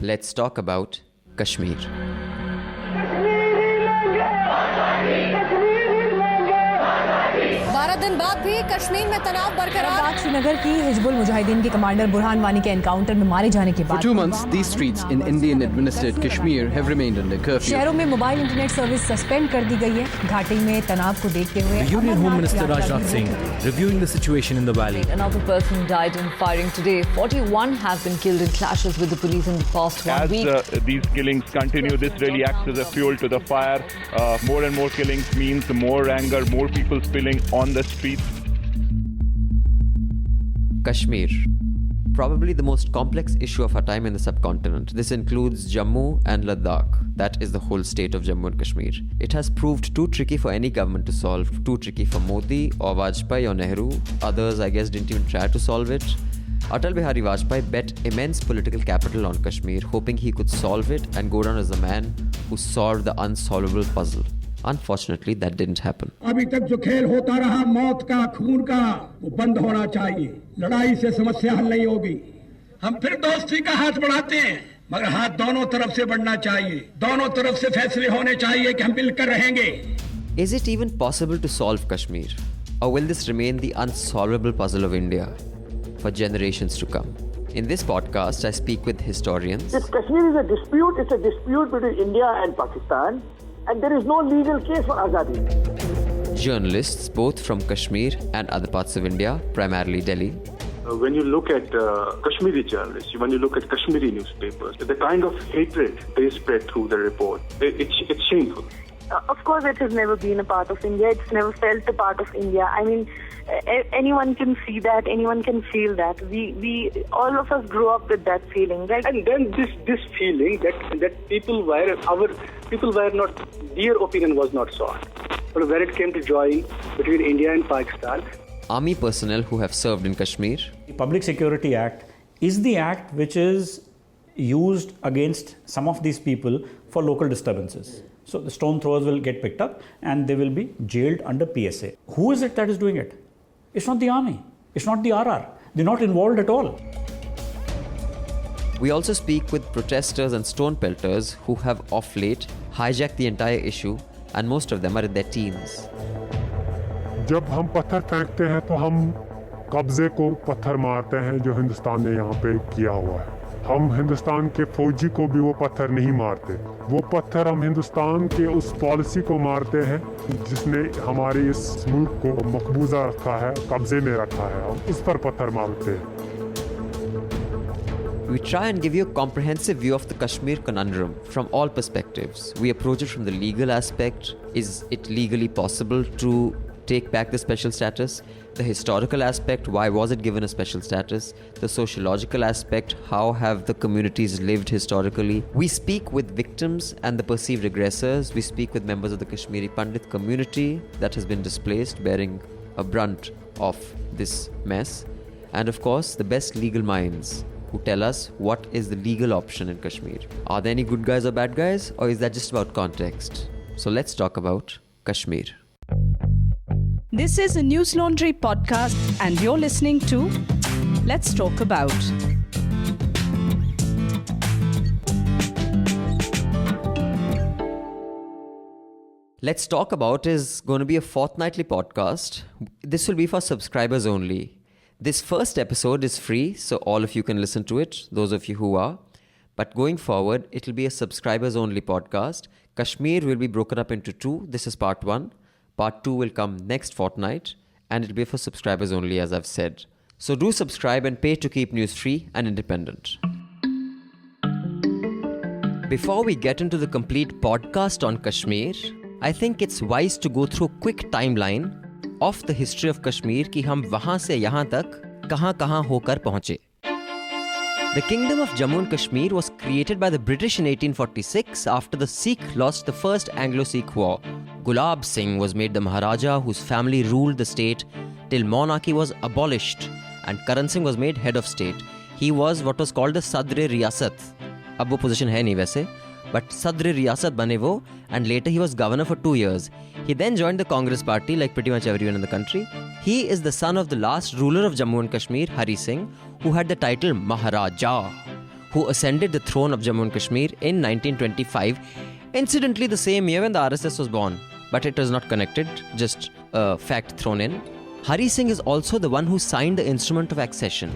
Let's talk about Kashmir. दिन बाद भी कश्मीर में तनाव बरकरार। श्रीनगर की हिजबुल मुजाहिदीन के कमांडर बुरहान वानी के एनकाउंटर में मारे जाने के बाद For 2 months, these streets in Indian-administered Kashmir have remained under curfew. शहरों में मोबाइल इंटरनेट सर्विस सस्पेंड कर दी गई है। घाटी में तनाव को देखते हुए The Union Home Minister Rajnath Singh reviewing the situation in the valley. Another person died in firing today. 41 have been killed in clashes with the police in the past 1 week. As these killings continue, this really acts as a fuel to the fire. More and more killings means more anger, more people spilling on the streets. Kashmir, probably the most complex issue of our time in the subcontinent. This includes Jammu and Ladakh. That is the whole state of Jammu and Kashmir. It has proved too tricky for any government to solve, too tricky for Modi or Vajpayee or Nehru. Others, I guess, didn't even try to solve it. Atal Bihari Vajpayee bet immense political capital on Kashmir, hoping he could solve it and go down as the man who solved the unsolvable puzzle. Unfortunately, that didn't happen. अभी तक जो खेल होता रहा मौत का, खून का, वो बंद होना चाहिए। लड़ाई से समस्या हल नहीं होगी। हम फिर दोस्ती का हाथ बढ़ाते हैं, मगर हाथ दोनों तरफ से बढ़ना चाहिए। दोनों तरफ से फैसले होने चाहिए कि हम मिलकर रहेंगे। Is it even possible to solve Kashmir? Or will this remain the unsolvable puzzle of India for generations to come? In this podcast, I speak with historians. If Kashmir is a dispute, it's a dispute between India and Pakistan. And there is no legal case for Azadi. Journalists, both from Kashmir and other parts of India, primarily Delhi. When you look at Kashmiri journalists, when you look at Kashmiri newspapers, the kind of hatred they spread through the report, it's shameful. Of course, it has never been a part of India. It's never felt a part of India. I mean, anyone can see that. Anyone can feel that. We all of us grew up with that feeling, right? And then this feeling that people were not, their opinion was not sought. But when it came to join between India and Pakistan, Army personnel who have served in Kashmir. The Public Security Act is the act which is used against some of these people for local disturbances. So the stone throwers will get picked up and they will be jailed under PSA. Who is it that is doing it? It's not the army. It's not the RR. They're not involved at all. We also speak with protesters and stone pelters who have of late hijacked the entire issue, and most of them are in their teens. जब हम पत्थर फेंकते हैं तो हम कब्जे को पत्थर मारते हैं जो हिंदुस्तान ने यहाँ पे किया हुआ है। हम हिंदुस्तान के फौजी को भी वो पत्थर नहीं मारते। वो पत्थर हम हिंदुस्तान के उस पॉलिसी को मारते हैं जिसने हमारे इस मुल्क को मकबूजा रखा है, कब्जे में रखा है। हम इस पर पत्थर मारते हैं। We try and give you a comprehensive view of the Kashmir conundrum from all perspectives. We approach it from the legal aspect. Is it legally possible to take back the special status? The historical aspect, why was it given a special status? The sociological aspect, how have the communities lived historically? We speak with victims and the perceived aggressors. We speak with members of the Kashmiri Pandit community that has been displaced, bearing a brunt of this mess. And of course, the best legal minds who tell us what is the legal option in Kashmir. Are there any good guys or bad guys, or is that just about context? So let's talk about Kashmir. This is a Newslaundry podcast and you're listening to Let's Talk About. Let's Talk About is going to be a fortnightly podcast. This will be for subscribers only. This first episode is free, so all of you can listen to it, those of you who are. But going forward, it will be a subscribers only podcast. Kashmir will be broken up into two. This is part 1. Part 2 will come next fortnight, and it'll be for subscribers only, as I've said. So do subscribe and pay to keep news free and independent. Before we get into the complete podcast on Kashmir, I think it's wise to go through a quick timeline of the history of Kashmir कि हम वहाँ से यहाँ तक कहाँ होकर पहुँचे. The Kingdom of Jammu and Kashmir was created by the British in 1846 after the Sikh lost the First Anglo-Sikh War. Gulab Singh was made the Maharaja whose family ruled the state till monarchy was abolished and Karan Singh was made head of state. He was what was called the Sadr-e-Riyasat. अब वो position है नहीं वैसे, but Sadr Riyasat bane wo, and later he was governor for 2 years. He then joined the Congress party like pretty much everyone in the country. He is the son of the last ruler of Jammu and Kashmir, Hari Singh, who had the title Maharaja, who ascended the throne of Jammu and Kashmir in 1925, incidentally the same year when the RSS was born. But it was not connected, just a fact thrown in. Hari Singh is also the one who signed the instrument of accession.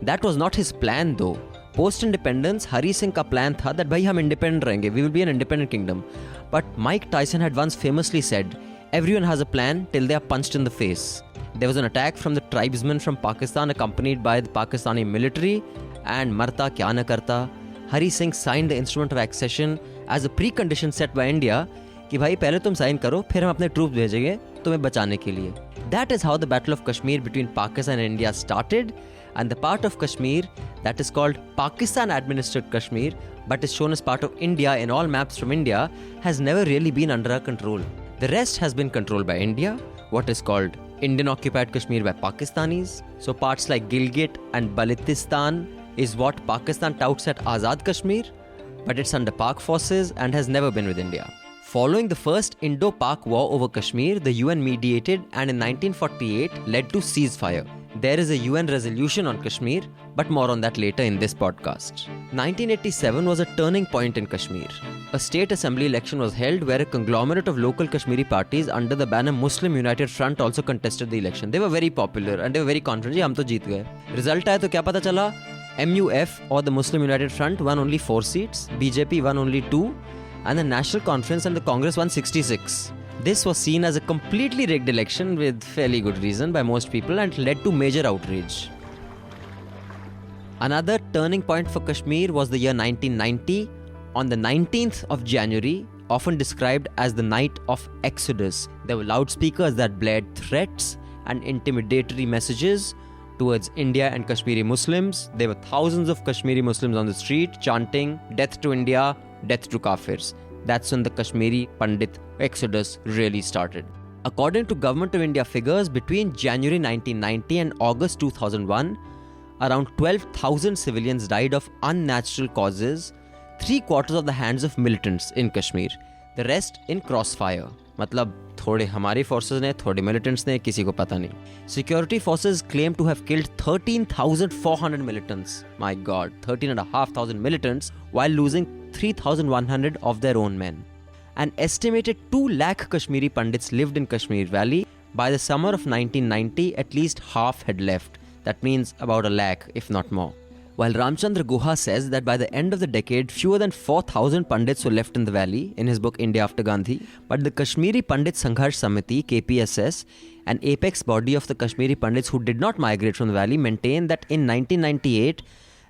That was not his plan though. Post-independence, Hari Singh ka plan tha that bhai hum independent rahenge, we will be an independent kingdom. But Mike Tyson had once famously said, everyone has a plan till they are punched in the face. There was an attack from the tribesmen from Pakistan accompanied by the Pakistani military, and marta kya na karta. Hari Singh signed the instrument of accession as a precondition set by India कि भाई पहले तुम sign करो फिर हम अपने troops भेजेंगे तुम्हें बचाने के लिए. That is how the Battle of Kashmir between Pakistan and India started, and the part of Kashmir that is called Pakistan administered Kashmir but is shown as part of India in all maps from India has never really been under our control. The rest has been controlled by India, what is called Indian occupied Kashmir by Pakistanis. So parts like Gilgit and Baltistan is what Pakistan touts at Azad Kashmir, but it's under Pak forces and has never been with India. Following the first Indo-Pak war over Kashmir, the UN mediated and in 1948 led to ceasefire. There is a UN resolution on Kashmir, but more on that later in this podcast. 1987 was a turning point in Kashmir. A state assembly election was held where a conglomerate of local Kashmiri parties under the banner Muslim United Front also contested the election. They were very popular and they were very confident, hum to jeet gaye. Result aaya to kya pata chala? MUF or the Muslim United Front won only 4 seats, BJP won only 2, and the National Conference and the Congress won 66. This was seen as a completely rigged election with fairly good reason by most people and led to major outrage. Another turning point for Kashmir was the year 1990, on the 19th of January, often described as the night of Exodus. There were loudspeakers that blared threats and intimidatory messages towards India and Kashmiri Muslims. There were thousands of Kashmiri Muslims on the street chanting, "Death to India, death to Kafirs." That's when the Kashmiri Pandit exodus really started. According to Government of India figures, between January 1990 and August 2001, around 12,000 civilians died of unnatural causes, 3/4 of the hands of militants in Kashmir. The rest in crossfire. मतलब थोड़े हमारी forces ने, थोड़े militants ने, किसी को पता नहीं. Security forces claim to have killed 13,400 militants. My God, 13,500 militants, while losing 3,100 of their own men. An estimated 2 lakh Kashmiri Pandits lived in Kashmir Valley. By the summer of 1990, at least half had left. That means about 1 lakh, if not more. While Ramchandra Guha says that by the end of the decade, fewer than 4,000 Pandits were left in the valley, in his book India After Gandhi, but the Kashmiri Pandit Sangharsh Samiti, KPSS, an apex body of the Kashmiri Pandits who did not migrate from the valley, maintained that in 1998,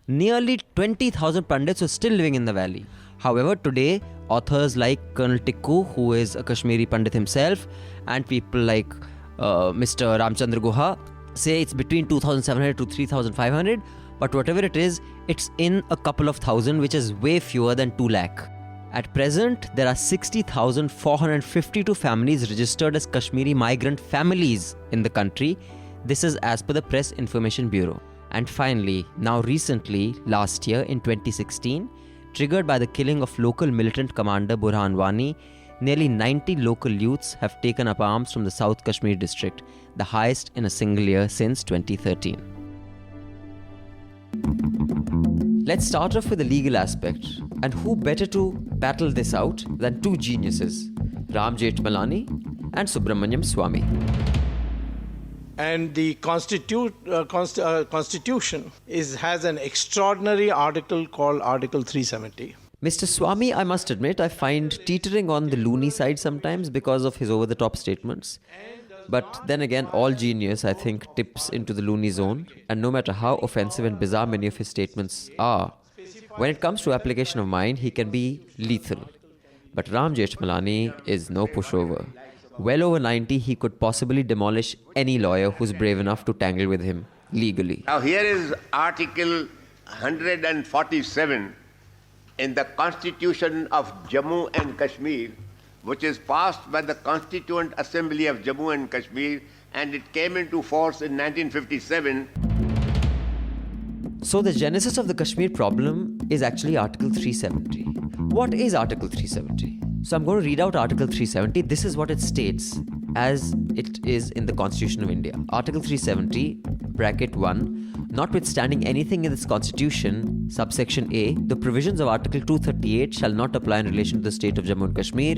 nearly 20,000 Pandits were still living in the valley. However, today, authors like Colonel Tikku, who is a Kashmiri Pandit himself, and people like Mr. Ramchandra Guha say it's between 2,700 to 3,500. But whatever it is, it's in a couple of thousand, which is way fewer than 2 lakh. At present, there are 60,452 families registered as Kashmiri migrant families in the country. This is as per the Press Information Bureau. And finally, now recently, last year in 2016, triggered by the killing of local militant commander Burhan Wani, nearly 90 local youths have taken up arms from the South Kashmir district, the highest in a single year since 2013. Let's start off with the legal aspect. And who better to battle this out than 2 geniuses, Ram Jethmalani and Subramanyam Swamy. And the Constitution has an extraordinary article called Article 370. Mr. Swamy, I must admit, I find teetering on the loony side sometimes because of his over-the-top statements. But then again, all genius, I think, tips into the loony zone. And no matter how offensive and bizarre many of his statements are, when it comes to application of mind, he can be lethal. But Ram Jethmalani is no pushover. Well over 90, he could possibly demolish any lawyer who's brave enough to tangle with him legally. Now here is Article 147 in the Constitution of Jammu and Kashmir, which is passed by the Constituent Assembly of Jammu and Kashmir, and it came into force in 1957. So the genesis of the Kashmir problem is actually Article 370. What is Article 370? So I'm going to read out Article 370. This is what it states as it is in the Constitution of India. Article 370, bracket 1, notwithstanding anything in this Constitution, subsection A, the provisions of Article 238 shall not apply in relation to the state of Jammu and Kashmir.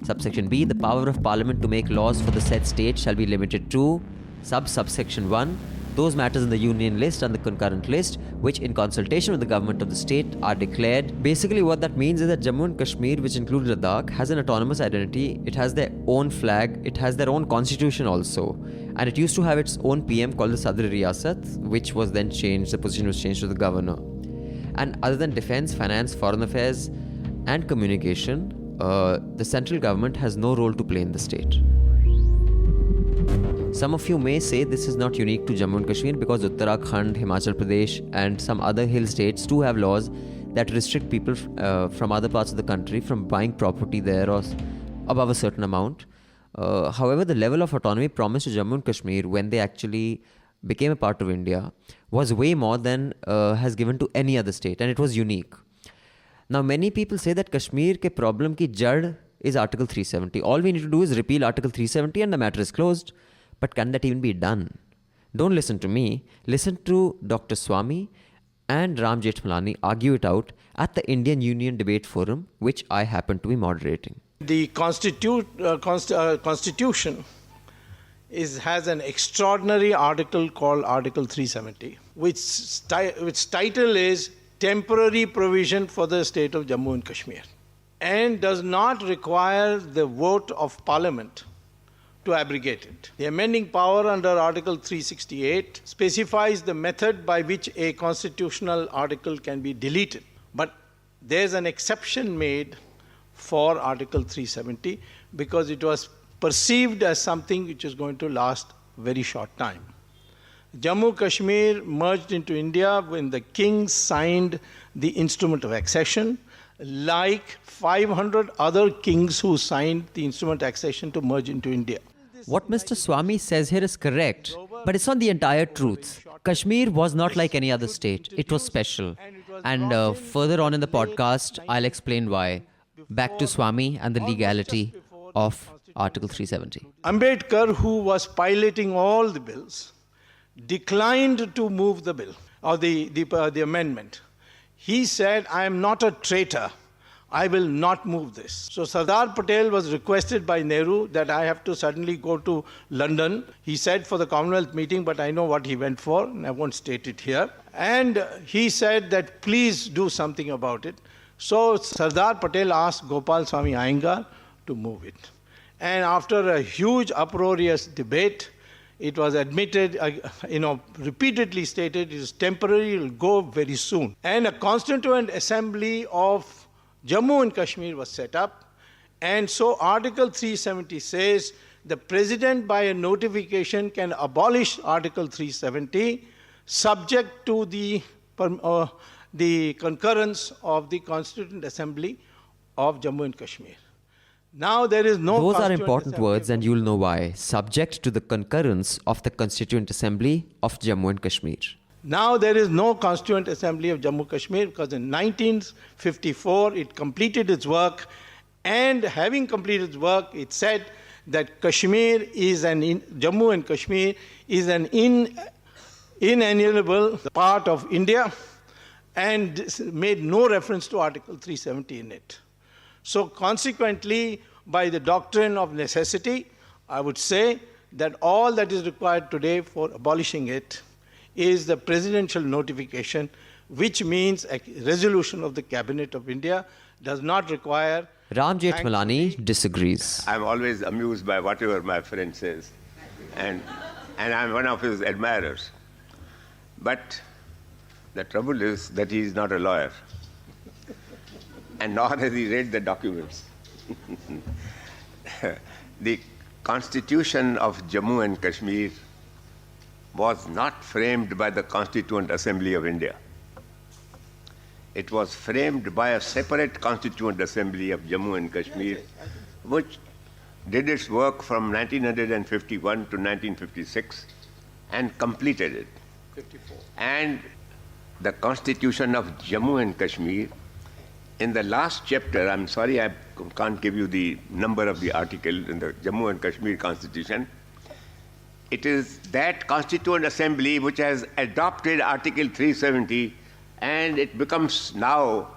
Subsection B, the power of Parliament to make laws for the said state shall be limited to subsection 1, those matters in the union list and the concurrent list which in consultation with the government of the state are declared. Basically what that means is that Jammu and Kashmir, which includes Ladakh, has an autonomous identity. It has their own flag. It has their own constitution also. And it used to have its own PM called the Sadr Riyasat, which was then changed. The position was changed to the governor. And other than defense, finance, foreign affairs and communication, the central government has no role to play in the state. Some of you may say this is not unique to Jammu and Kashmir because Uttarakhand, Himachal Pradesh and some other hill states do have laws that restrict people from other parts of the country from buying property there or above a certain amount. However, the level of autonomy promised to Jammu and Kashmir when they actually became a part of India was way more than has given to any other state, and it was unique. Now, many people say that Kashmir ke problem ki jad is Article 370. All we need to do is repeal Article 370 and the matter is closed. But can that even be done? Don't listen to me. Listen to Dr. Swami and Ram Jethmalani argue it out at the Indian Union Debate Forum, which I happen to be moderating. The Constitution has an extraordinary article called Article 370, which title is Temporary Provision for the State of Jammu and Kashmir, and does not require the vote of Parliament to abrogate it. The amending power under Article 368 specifies the method by which a constitutional article can be deleted. But there's an exception made for Article 370 because it was perceived as something which is going to last a very short time. Jammu Kashmir merged into India when the king signed the instrument of accession, like 500 other kings who signed the instrument of accession to merge into India. What Mr. Swami says here is correct, but it's not the entire truth. Kashmir was not like any other state. It was special. And further on in the podcast, I'll explain why. Back to Swami and the legality of Article 370. Ambedkar, who was piloting all the bills, declined to move the bill, or the amendment. He said, I am not a traitor. I will not move this. So Sardar Patel was requested by Nehru that I have to suddenly go to London. He said for the Commonwealth meeting, but I know what he went for, and I won't state it here. And he said that please do something about it. So Sardar Patel asked Gopal Swami Iyengar to move it. And after a huge uproarious debate, it was admitted, repeatedly stated, it is temporary, it will go very soon. And a constituent assembly of Jammu and Kashmir was set up, and so Article 370 says the President by a notification can abolish Article 370 subject to the concurrence of the Constituent Assembly of Jammu and Kashmir. Now there is no... Those are important words and you'll know why. Subject to the concurrence of the Constituent Assembly of Jammu and Kashmir. Now there is no Constituent Assembly of Jammu Kashmir because in 1954 it completed its work, and having completed its work it said that Jammu and Kashmir is an inalienable part of India and made no reference to Article 370 in it. So consequently, by the doctrine of necessity, I would say that all that is required today for abolishing it is the presidential notification, which means a resolution of the Cabinet of India, does not require... Ram Jethmalani disagrees. I'm always amused by whatever my friend says, and I'm one of his admirers. But the trouble is that he is not a lawyer, and nor has he read the documents. The Constitution of Jammu and Kashmir was not framed by the Constituent Assembly of India. It was framed by a separate Constituent Assembly of Jammu and Kashmir, which did its work from 1951 to 1956 and completed it. 54. And the Constitution of Jammu and Kashmir In the last chapter, I'm sorry I can't give you the number of the article in the Jammu and Kashmir Constitution. It is that Constituent Assembly which has adopted Article 370, and it becomes now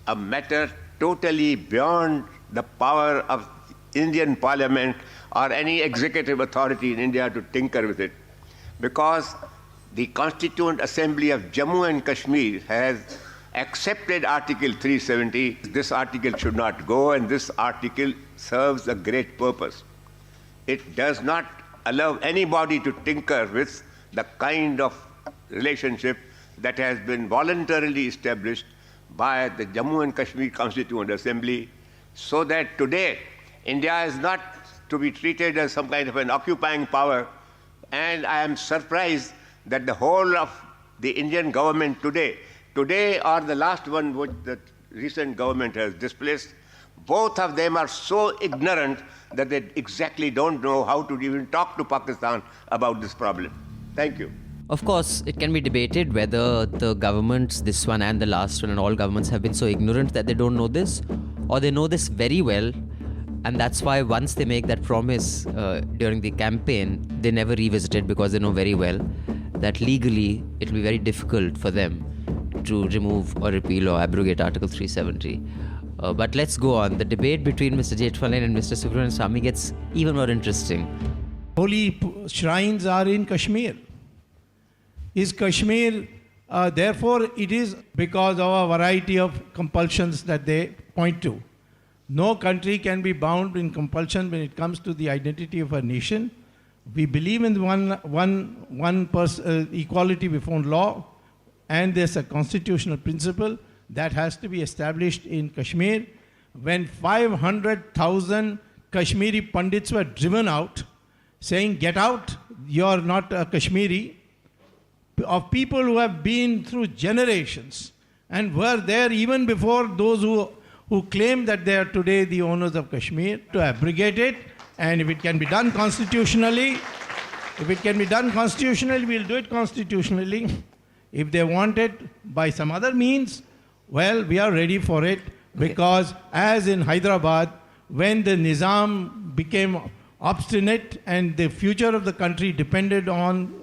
a matter totally beyond the power of Indian Parliament or any executive authority in India to tinker with it, because the Constituent Assembly of Jammu and Kashmir has accepted Article 370. This article should not go, and this article serves a great purpose. It does not allow anybody to tinker with the kind of relationship that has been voluntarily established by the Jammu and Kashmir Constituent Assembly, so that today India is not to be treated as some kind of an occupying power. And I am surprised that the whole of the Indian government today or the last one which the recent government has displaced, both of them are so ignorant that they exactly don't know how to even talk to Pakistan about this problem. Thank you. Of course, it can be debated whether the governments, this one and the last one and all governments, have been so ignorant that they don't know this, or they know this very well, and that's why once they make that promise during the campaign, they never revisit it, because they know very well that legally it will be very difficult for them to remove or repeal or abrogate Article 370. But let's go on. The debate between Mr. Jethmalani and Mr. Subramanian Swamy gets even more interesting. Holy shrines are in Kashmir. Is Kashmir, therefore it is because of a variety of compulsions that they point to. No country can be bound in compulsion when it comes to the identity of a nation. We believe in equality before law, and there's a constitutional principle that has to be established in Kashmir. When 500,000 Kashmiri Pandits were driven out, saying, get out, you're not a Kashmiri, of people who have been through generations and were there even before those who claim that they are today the owners of Kashmir, to abrogate it. And if it can be done constitutionally, we'll do it constitutionally. If they want it by some other means, well, we are ready for it, because as in Hyderabad, when the Nizam became obstinate and the future of the country depended on...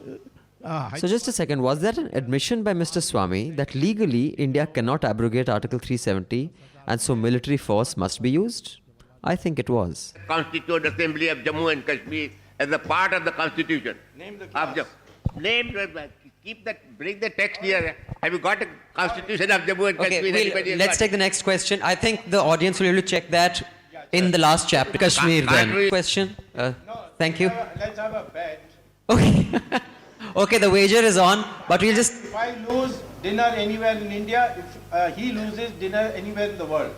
So just a second, was that an admission by Mr. Swamy that legally India cannot abrogate Article 370 and so military force must be used? I think it was. Constituent Assembly of Jammu and Kashmir as a part of the Constitution. Name the bring the text here. Have you got a Constitution of Jammu and Kashmir? Okay, let's take the next question. I think the audience will be able to check that in the last chapter. Kashmir then. Question? Thank you. Let's have a bet. Okay. Okay, the wager is on, but we'll just... If I lose dinner anywhere in India, if he loses dinner anywhere in the world.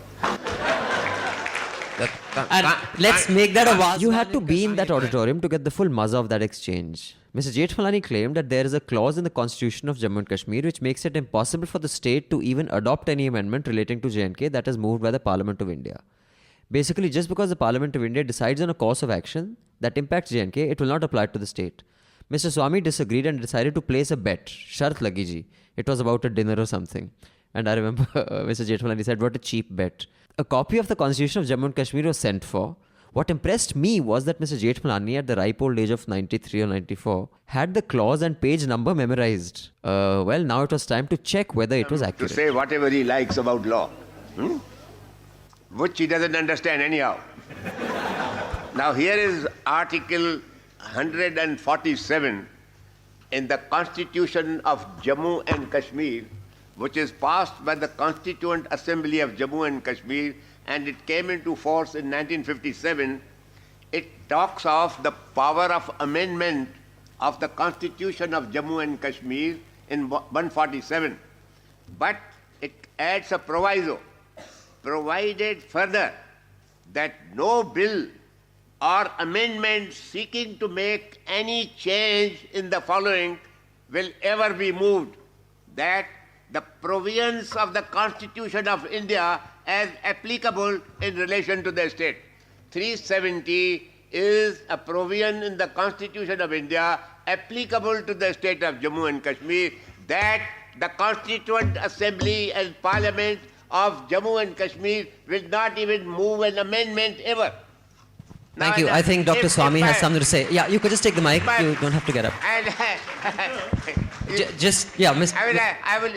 And let's make that a vast... You had to be in that auditorium to get the full mazza of that exchange. Mr. Jethmalani claimed that there is a clause in the Constitution of Jammu and Kashmir which makes it impossible for the state to even adopt any amendment relating to J&K that is moved by the Parliament of India. Basically, just because the Parliament of India decides on a course of action that impacts J&K, it will not apply to the state. Mr. Swamy disagreed and decided to place a bet. Shart lagi ji. It was about a dinner or something. And I remember Mr. Jethmalani said, what a cheap bet. A copy of the Constitution of Jammu and Kashmir was sent for. What impressed me was that Mr. Jethmalani, at the ripe old age of 93 or 94, had the clause and page number memorized. Well, now it was time to check whether it was accurate. To say whatever he likes about law, which he doesn't understand anyhow. Now here is Article 147 in the Constitution of Jammu and Kashmir, which is passed by the Constituent Assembly of Jammu and Kashmir, and it came into force in 1957. It talks of the power of amendment of the Constitution of Jammu and Kashmir in 147. But it adds a proviso, provided further that no bill or amendment seeking to make any change in the following will ever be moved, that the provisions of the Constitution of India as applicable in relation to the state. 370 is a provision in the Constitution of India applicable to the state of Jammu and Kashmir, that the Constituent Assembly and Parliament of Jammu and Kashmir will not even move an amendment ever. Thank you. I think Dr. Swami has something to say. Yeah, you could just take the mic. You don't have to get up. I will.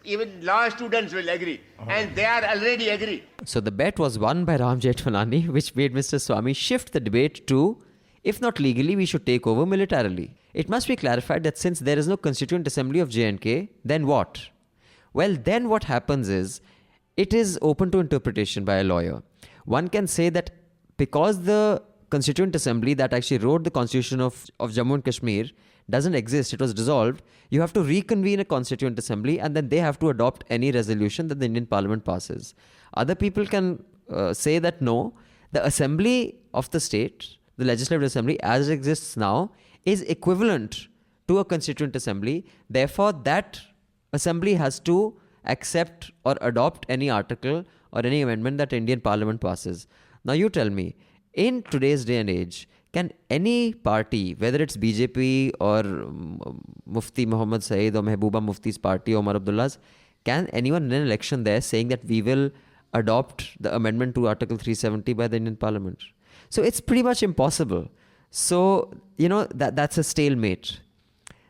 Even law students will agree, and they are already agree. So the bet was won by Ram Jethmalani, which made Mr. Swami shift the debate to, if not legally, we should take over militarily. It must be clarified that since there is no Constituent Assembly of J&K, then what? Well, then what happens is, it is open to interpretation by a lawyer. One can say that because the Constituent Assembly that actually wrote the Constitution of Jammu and Kashmir doesn't exist, it was dissolved, you have to reconvene a Constituent Assembly and then they have to adopt any resolution that the Indian Parliament passes. Other people can say that no, the Assembly of the state, the Legislative Assembly as it exists now, is equivalent to a Constituent Assembly. Therefore, that Assembly has to accept or adopt any article or any amendment that Indian Parliament passes. Now you tell me, in today's day and age, can any party, whether it's BJP or Mufti Muhammad Saeed or Mehbooba Mufti's party, Omar Abdullah's, can anyone in an election there saying that we will adopt the amendment to Article 370 by the Indian Parliament? So it's pretty much impossible. So, that's a stalemate.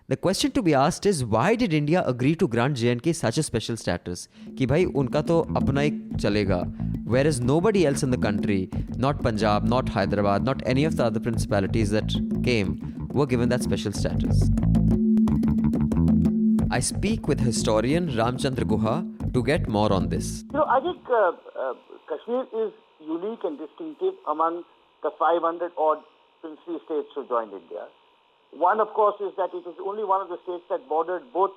The question to be asked is, why did India agree to grant J&K such a special status? Ki bhai, unka to apna hi chalega. Whereas nobody else in the country, not Punjab, not Hyderabad, not any of the other principalities that came, were given that special status. I speak with historian Ramchandra Guha to get more on this. I think Kashmir is unique and distinctive among the 500 odd princely states who joined India. One, of course, is that it is only one of the states that bordered both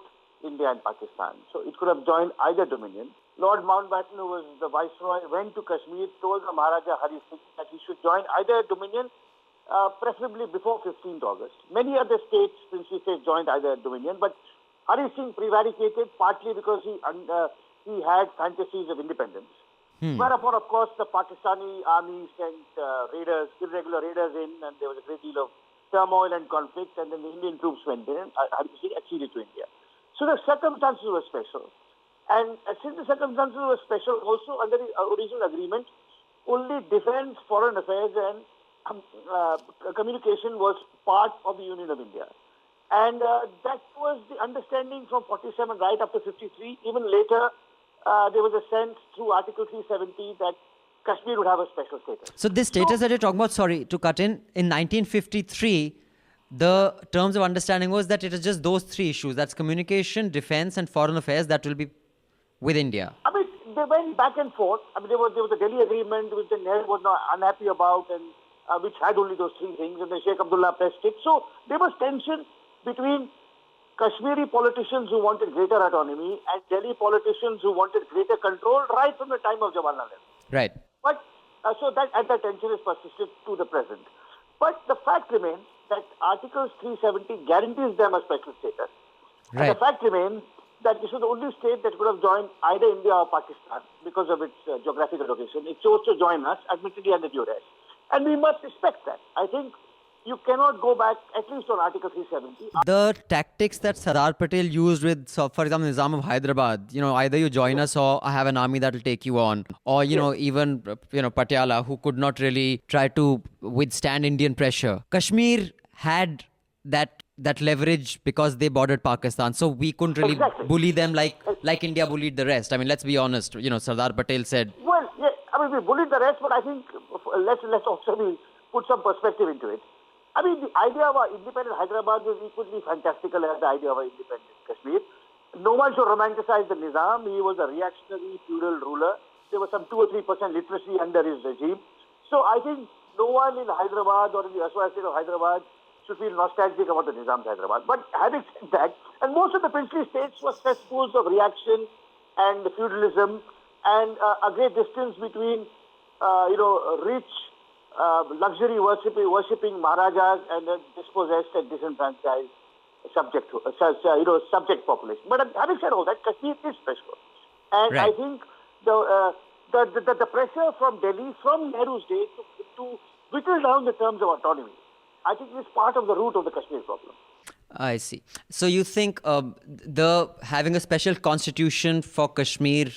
India and Pakistan. So it could have joined either dominion. Lord Mountbatten, who was the viceroy, went to Kashmir, told the Maharaja Hari Singh that he should join either dominion, preferably before 15th August. Many other states, princely states, joined either dominion, but Hari Singh prevaricated partly because he had fantasies of independence. Whereupon, of course, the Pakistani army sent irregular raiders in, and there was a great deal of turmoil and conflict, and then the Indian troops went in and acceded to India. So the circumstances were special. And since the circumstances were special, also under the original agreement, only defense, foreign affairs and communication was part of the Union of India. And that was the understanding from 47 right up to 53. Even later, there was a sense through Article 370 that Kashmir would have a special status. So this status that you're talking about, sorry to cut in 1953, the terms of understanding was that it is just those three issues. That's communication, defense and foreign affairs that will be with India. I mean, they went back and forth. I mean, there was a Delhi agreement which the Nehru was not unhappy about, and which had only those three things, and then Sheikh Abdullah pressed it. So there was tension between Kashmiri politicians who wanted greater autonomy and Delhi politicians who wanted greater control right from the time of Jawaharlal Nehru. Right. But so that tension is persisted to the present. But the fact remains that Article 370 guarantees them a special status. Right. And the fact remains that this was the only state that could have joined either India or Pakistan because of its geographical location. It chose to join us, admittedly under duress. And we must respect that. I think you cannot go back, at least on Article 370. The tactics that Sardar Patel used with, so for example, Nizam of Hyderabad, either you join us or I have an army that will take you on. Or, even, Patiala, who could not really try to withstand Indian pressure. Kashmir had that leverage because they bordered Pakistan. So we couldn't really bully them like India bullied the rest. I mean, let's be honest. Sardar Patel said... Well, yeah, I mean, we bullied the rest, but I think let's also put some perspective into it. I mean, the idea of an independent Hyderabad was equally fantastical as the idea of an independent Kashmir. No one should romanticize the Nizam. He was a reactionary feudal ruler. There was some 2 or 3% literacy under his regime. So I think no one in Hyderabad or in the Aswad state of Hyderabad should feel nostalgic about the Nizam's Hyderabad. But having said that, and most of the princely states were cesspools of reaction and feudalism and a great distance between, rich, luxury worshipping Maharajas and a dispossessed and disenfranchised subject population. But having said all that, Kashmir is special. And right. I think the pressure from Delhi, from Nehru's day, to whittle down the terms of autonomy, I think is part of the root of the Kashmir problem. I see. So you think the having a special constitution for Kashmir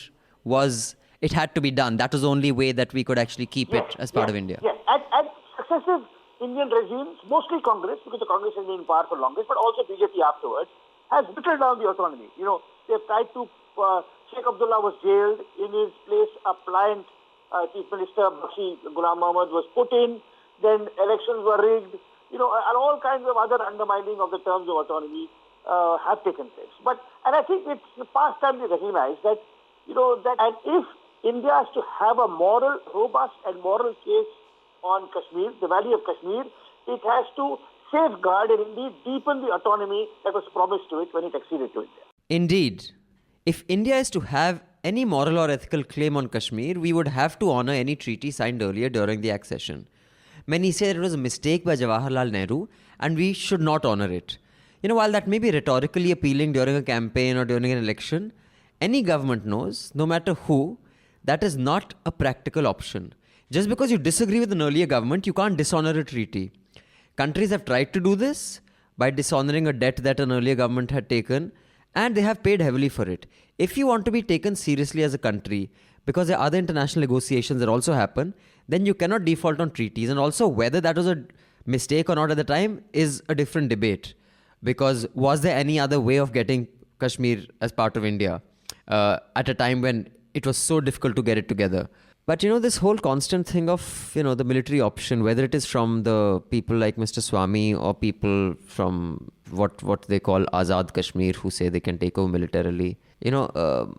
was it had to be done. That was the only way that we could actually keep it as part of India. Yes, and successive Indian regimes, mostly Congress, because the Congress has been in power for longest, but also BJP afterwards, has whittled down the autonomy. You know, they've tried to, Sheikh Abdullah was jailed. In his place, a pliant Chief Minister, Bakshi Ghulam Muhammad, was put in. Then elections were rigged. You know, and all kinds of other undermining of the terms of autonomy have taken place. And I think it's past time we recognize that, you know, and if India has to have a robust and moral case on Kashmir, the Valley of Kashmir, it has to safeguard and indeed deepen the autonomy that was promised to it when it acceded to India. Indeed. If India is to have any moral or ethical claim on Kashmir, we would have to honor any treaty signed earlier during the accession. Many say that it was a mistake by Jawaharlal Nehru and we should not honor it. You know, while that may be rhetorically appealing during a campaign or during an election, any government knows, no matter who, that is not a practical option. Just because you disagree with an earlier government, you can't dishonor a treaty. Countries have tried to do this by dishonoring a debt that an earlier government had taken, and they have paid heavily for it. If you want to be taken seriously as a country, because there are other international negotiations that also happen, then you cannot default on treaties. And also whether that was a mistake or not at the time is a different debate. Because was there any other way of getting Kashmir as part of India at a time when it was so difficult to get it together? But, you know, this whole constant thing of, you know, the military option, whether it is from the people like Mr. Swami or people from what they call Azad Kashmir who say they can take over militarily, you know,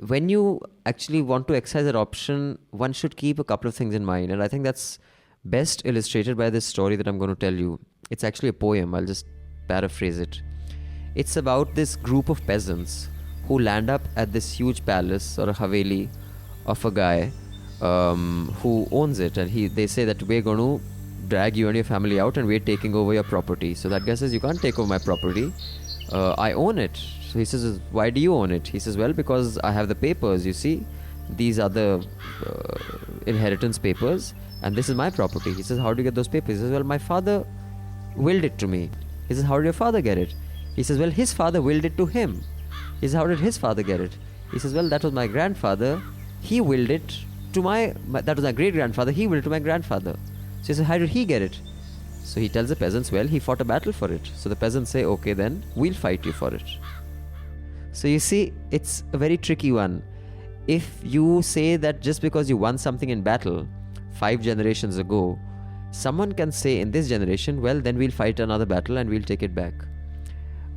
when you actually want to exercise that option, one should keep a couple of things in mind. And I think that's best illustrated by this story that I'm going to tell you. It's actually a poem. I'll just paraphrase it. It's about this group of peasants who land up at this huge palace or a haveli of a guy who owns it, and they say that we're going to drag you and your family out and we're taking over your property. So that guy says, you can't take over my property, I own it. So he says, why do you own it? He says, well, because I have the papers, you see, these are the inheritance papers and this is my property. He says, how do you get those papers? He says, well, my father willed it to me. He says, how did your father get it? He says, well, his father willed it to him. He says, how did his father get it? He says, well, that was my grandfather, he willed it to that was my great-grandfather, he willed it to my grandfather. So he says, how did he get it? So he tells the peasants, well, he fought a battle for it. So the peasants say, okay, then we'll fight you for it. So you see, it's a very tricky one. If you say that just because you won something in battle 5 generations ago, someone can say in this generation, well, then we'll fight another battle and we'll take it back.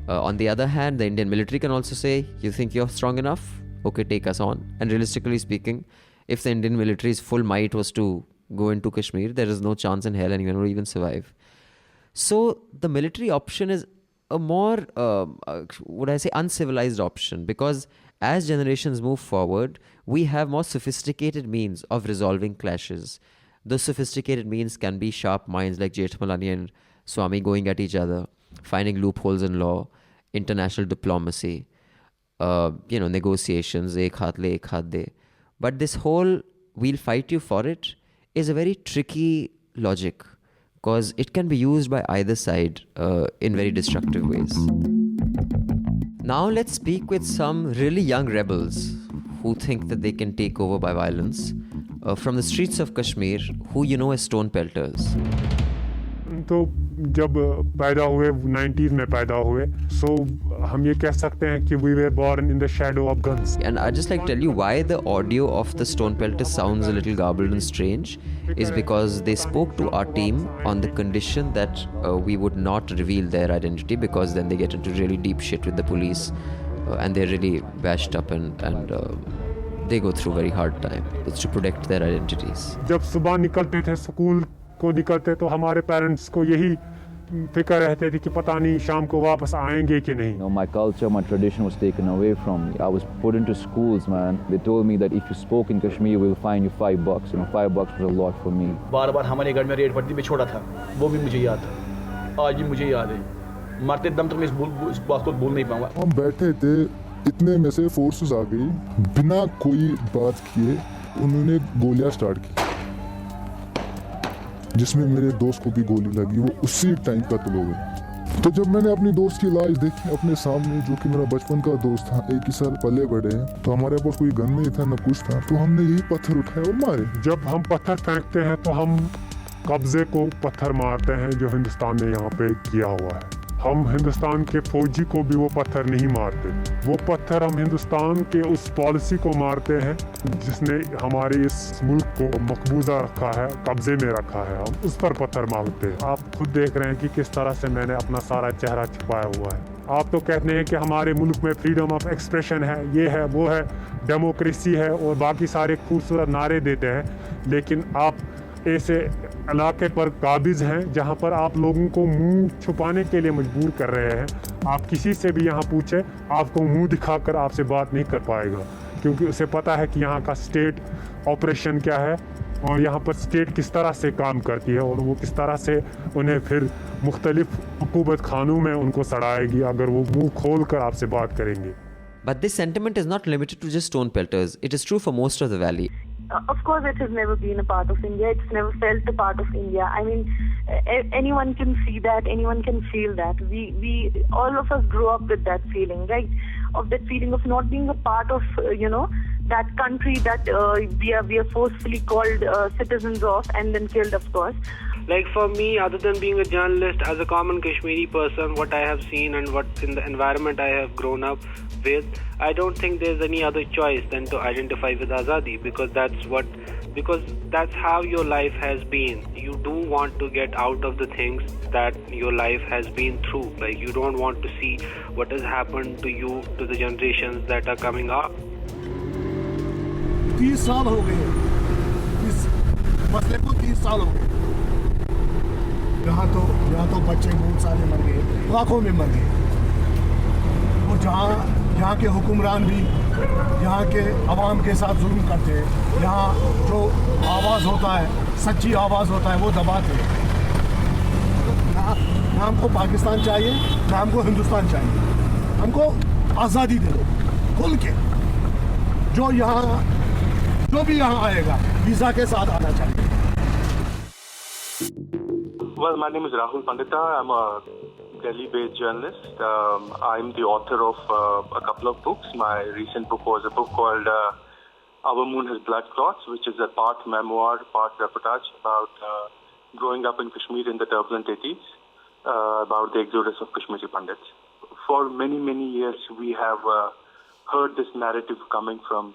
On the other hand, the Indian military can also say, you think you're strong enough? Okay, take us on. And realistically speaking, if the Indian military's full might was to go into Kashmir, there is no chance in hell anyone will even survive. So the military option is a more, uncivilized option, because as generations move forward, we have more sophisticated means of resolving clashes. Those sophisticated means can be sharp minds like Jethmalani and Swami going at each other, finding loopholes in law, international diplomacy, negotiations, ek haath le, ek haath de. But this whole we'll fight you for it is a very tricky logic, because it can be used by either side in very destructive ways. Now let's speak with some really young rebels who think that they can take over by violence from the streets of Kashmir, who you know as stone pelters. तो जब पैदा हुए 90s में पैदा हुए, so हम ये कह सकते हैं कि we were born in the shadow of guns. And I'd just like to tell you why the audio of the stone pelters sounds a little garbled and strange is because they spoke to our team on the condition that we would not reveal their identity, because then they get into really deep shit with the police and they're really bashed up and they go through a very hard time. It's to protect their identities. जब सुबह निकलते थे school को निकलते तो हमारे parents को यही फिक्र रहते थे कि पता नहीं शाम को वापस आएंगे कि नहीं. You know, my culture, my tradition was taken away from me. I was put into schools, man. They told me that if you spoke in Kashmir, we'll fine you $5. You know, $5 was a lot for me. बार-बार हमारे घर में red पड़ती पे छोड़ा था, वो भी मुझे याद था. आज भी मुझे याद है. मरते दम तक मैं इस बात को भूल नहीं पाऊंगा. हम बैठे थे, इतने में से फोर्सेस आ गई, बिना कोई बात किए उन्होंने गोलियां स्टार्ट की, जिसमें मेरे दोस्त को भी गोली लगी. वो उसी टाइम कत्ल हो गए. तो जब मैंने अपनी दोस्त की लाश देखी अपने सामने, जो कि मेरा बचपन का दोस्त था, एक ही साल पले बड़े हैं, तो हमारे पास कोई गन नहीं था, न कुछ था, तो हमने यही पत्थर उठाए और मारे। जब हम पत्थर फेंकते हैं तो हम कब्जे को पत्थर मारते हैं जो हिंदुस्तान ने यहाँ पे किया हुआ है। हम हिंदुस्तान के फौजी को भी वो पत्थर नहीं मारते, वो पत्थर हम हिंदुस्तान के उस पॉलिसी को मारते हैं जिसने हमारे इस मुल्क को मकबूजा रखा है, कब्जे में रखा है। हम उस पर पत्थर मारते हैं। आप खुद देख रहे हैं कि किस तरह से मैंने अपना सारा चेहरा छिपाया हुआ है। आप तो कहते हैं कि हमारे मुल्क में फ्रीडम ऑफ एक्सप्रेशन है, ये है, वो है, डेमोक्रेसी है और बाकी सारे खूबसूरत नारे देते हैं, लेकिन आप ऐसे इलाके पर काबिज हैं जहां पर आप लोगों को मुंह छुपाने के लिए मजबूर कर रहे हैं। आप किसी से भी यहाँ पूछे, आपको मुंह दिखाकर आपसे बात नहीं कर पाएगा, क्योंकि उसे पता है कि यहाँ का स्टेट ऑपरेशन क्या है और यहाँ पर स्टेट किस तरह से काम करती है और वो किस तरह से उन्हें फिर मुख्तलिफ हुकूमत खानों में उनको सड़ाएगी अगर वो मुंह खोल कर आपसे बात करेंगे। But this sentiment is not limited to just stone pelters. It is true for most of the valley. Of course, it has never been a part of India. It's never felt a part of India. I mean, anyone can see that. Anyone can feel that. We all of us grew up with that feeling, right? Of that feeling of not being a part of, that country that we are forcefully called citizens of and then killed, of course. Like for me, other than being a journalist, as a common Kashmiri person, what I have seen and what in the environment I have grown up with, I don't think there's any other choice than to identify with Azadi, because that's how your life has been. You do want to get out of the things that your life has been through. Like you don't want to see what has happened to you, to the generations that are coming up. 30 साल हो गए इस मसले को, 30 साल हो गए। यहाँ तो बच्चे बहुत सारे मर गए, लाखों में मर गए। और यहाँ के हुक्मरान भी यहाँ के अवाम के साथ जुल्म करते हैं। यहाँ जो आवाज़ होता है, सच्ची आवाज़ होता है, वो दबाते हैं। ना हमको पाकिस्तान चाहिए, ना हमको हिंदुस्तान चाहिए। हमको आज़ादी दे दो खुल के। जो भी यहाँ आएगा वीज़ा के साथ आना चाहिए। Well, my name is Rahul Pandita. I'm a Delhi-based journalist. I'm the author of a couple of books. My recent book was a book called Our Moon Has Blood Clots, which is a part memoir, part reportage about growing up in Kashmir in the turbulent 80s, about the exodus of Kashmiri Pandits. For many, many years, we have heard this narrative coming from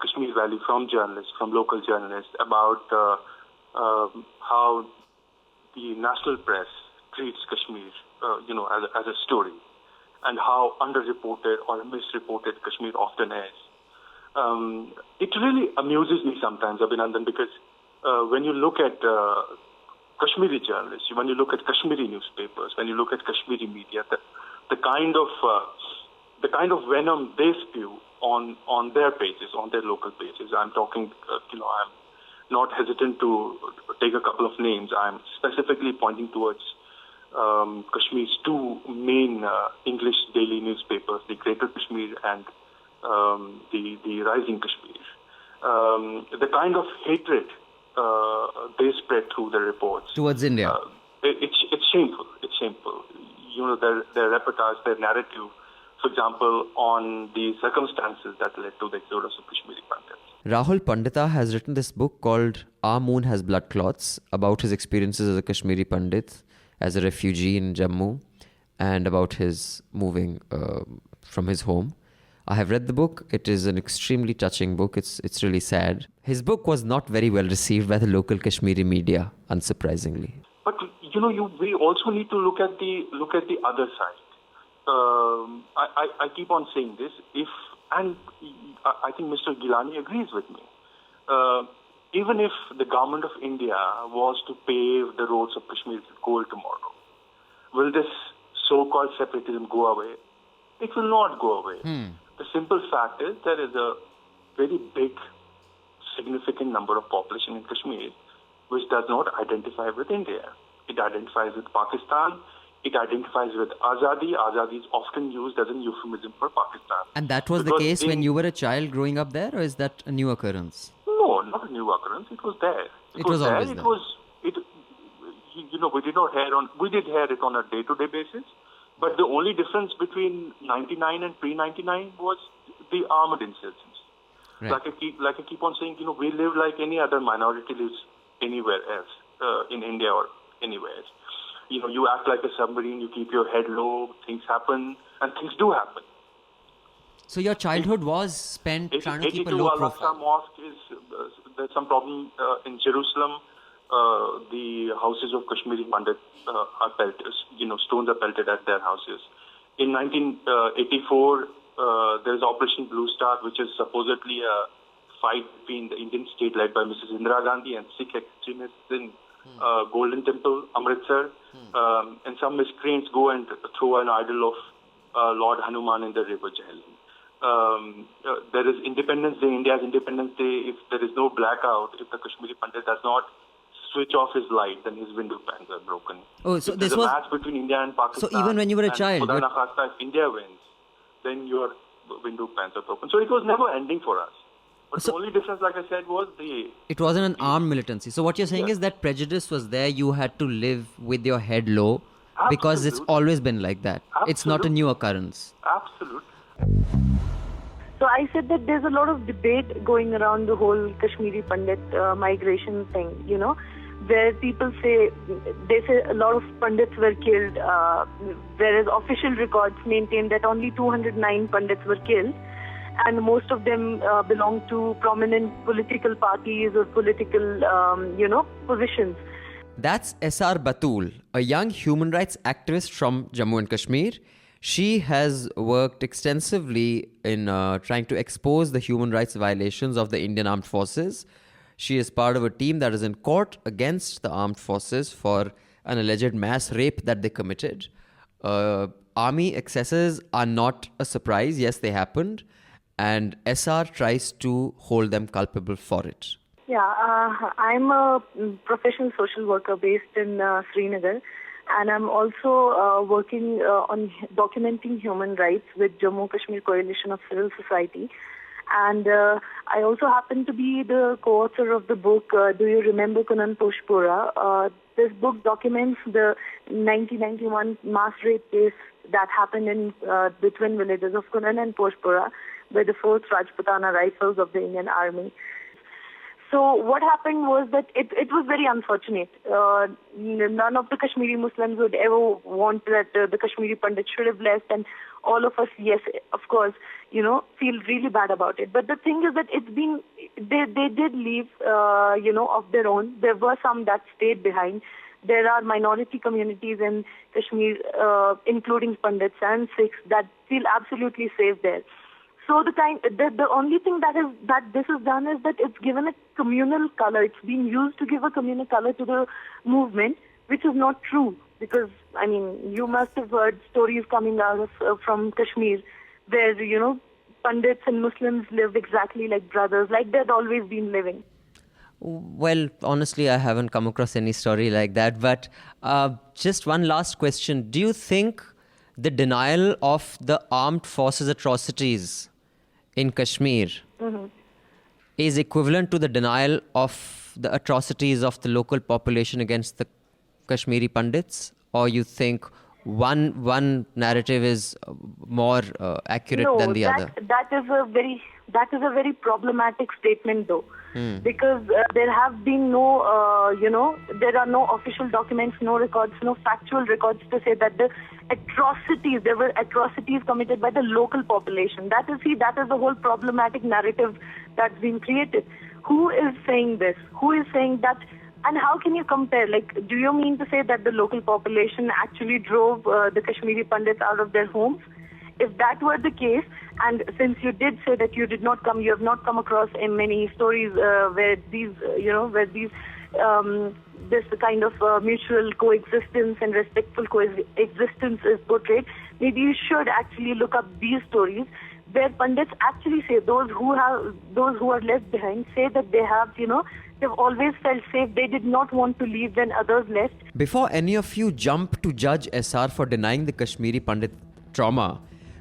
Kashmir Valley, from journalists, from local journalists, about how the national press treats Kashmir, as a story, and how underreported or misreported Kashmir often is. It really amuses me sometimes, Abhinandan, because when you look at Kashmiri journalists, when you look at Kashmiri newspapers, when you look at Kashmiri media, the kind of venom they spew on their pages, on their local pages. I'm talking, I'm not hesitant to take a couple of names. I'm specifically pointing towards Kashmir's two main English daily newspapers, the Greater Kashmir and the Rising Kashmir. The kind of hatred they spread through their reports towards India. It's shameful. It's shameful. Their reportage, their narrative, for example, on the circumstances that led to the exodus of Kashmiri Pandits. Rahul Pandita has written this book called Our Moon Has Blood Clots, about his experiences as a Kashmiri Pandit, as a refugee in Jammu, and about his moving from his home. I have read the book. It is an extremely touching book. It's really sad. His book was not very well received by the local Kashmiri media, unsurprisingly. But we also need to look at the other side. I keep on saying this. And I think Mr. Gilani agrees with me. Even if the government of India was to pave the roads of Kashmir with gold tomorrow, will this so-called separatism go away? It will not go away. The simple fact is there is a very big, significant number of population in Kashmir which does not identify with India. It identifies with Pakistan. It identifies with Azadi. Azadi is often used as a euphemism for Pakistan. And that was the case when you were a child growing up there, or is that a new occurrence? No, not a new occurrence. It was there. It was always there. we did hear it on a day-to-day basis, but the only difference between 99 and pre-99 was the armed insurgency. Right. Like I keep on saying, we live like any other minority lives anywhere else, in India or anywhere else. You act like a submarine, you keep your head low, things happen, and things do happen. So your childhood was spent trying to keep a low profile. Al-Aqsa Mosque there's some problem in Jerusalem. The houses of Kashmiri Pandit are pelters. Stones are pelted at their houses. In 1984, there's Operation Blue Star, which is supposedly a fight between the Indian state led by Mrs. Indira Gandhi and Sikh extremists in Golden Temple, Amritsar. And some miscreants go and throw an idol of Lord Hanuman in the river Jhelum. There is Independence Day, India's Independence Day. If there is no blackout, if the Kashmiri Pandit does not switch off his light, then his window pans are broken. Oh, so there's a match between India and Pakistan. So even when you were a child, if India wins, then your window pans are broken. So it was never ending for us. But the only difference, like I said, was it wasn't an armed militancy. So what you're saying is that prejudice was there. You had to live with your head low. Absolutely. Because it's always been like that. Absolutely. It's not a new occurrence. Absolutely. So I said that there's a lot of debate going around the whole Kashmiri Pandit migration thing, where people say a lot of Pandits were killed, whereas official records maintain that only 209 Pandits were killed, and most of them belong to prominent political parties or political, positions. That's S.R. Batul, a young human rights activist from Jammu and Kashmir. She has worked extensively in trying to expose the human rights violations of the Indian Armed Forces. She is part of a team that is in court against the armed forces for an alleged mass rape that they committed. Army excesses are not a surprise. Yes, they happened. And SR tries to hold them culpable for it. Yeah, I'm a professional social worker based in Srinagar. And I'm also working on documenting human rights with Jammu Kashmir Coalition of Civil Society. And I also happen to be the co-author of the book, Do You Remember Kunan Poshpura? This book documents the 1991 mass rape case that happened in the twin villages of Kunan and Poshpura by the 4th Rajputana Rifles of the Indian Army. So what happened was that it was very unfortunate. None of the Kashmiri Muslims would ever want that the Kashmiri Pandit should have left, and all of us, yes, of course, feel really bad about it. But the thing is that they did leave, of their own. There were some that stayed behind. There are minority communities in Kashmir, including Pandits and Sikhs, that feel absolutely safe there. So the only thing that this has done is that it's given a communal color. It's being used to give a communal color to the movement, which is not true. Because, you must have heard stories coming out from Kashmir where, Pandits and Muslims live exactly like brothers, like they've always been living. Well, honestly, I haven't come across any story like that. But just one last question. Do you think the denial of the armed forces atrocities in Kashmir is equivalent to the denial of the atrocities of the local population against the Kashmiri Pandits? Or you think one narrative is more accurate than the other? That is a very problematic statement, though. Because there have been there are no official documents, no records, no factual records to say that there were atrocities committed by the local population. That is the whole problematic narrative that's been created. Who is saying this? Who is saying that? And how can you compare? Do you mean to say that the local population actually drove the Kashmiri Pandits out of their homes? If that were the case, and since you did say that you have not come across in many stories where this kind of mutual coexistence and respectful coexistence is portrayed, maybe you should actually look up these stories where Pandits actually say, those who are left behind say that they've always felt safe. They did not want to leave when others left. Before any of you jump to judge SR for denying the Kashmiri Pandit trauma,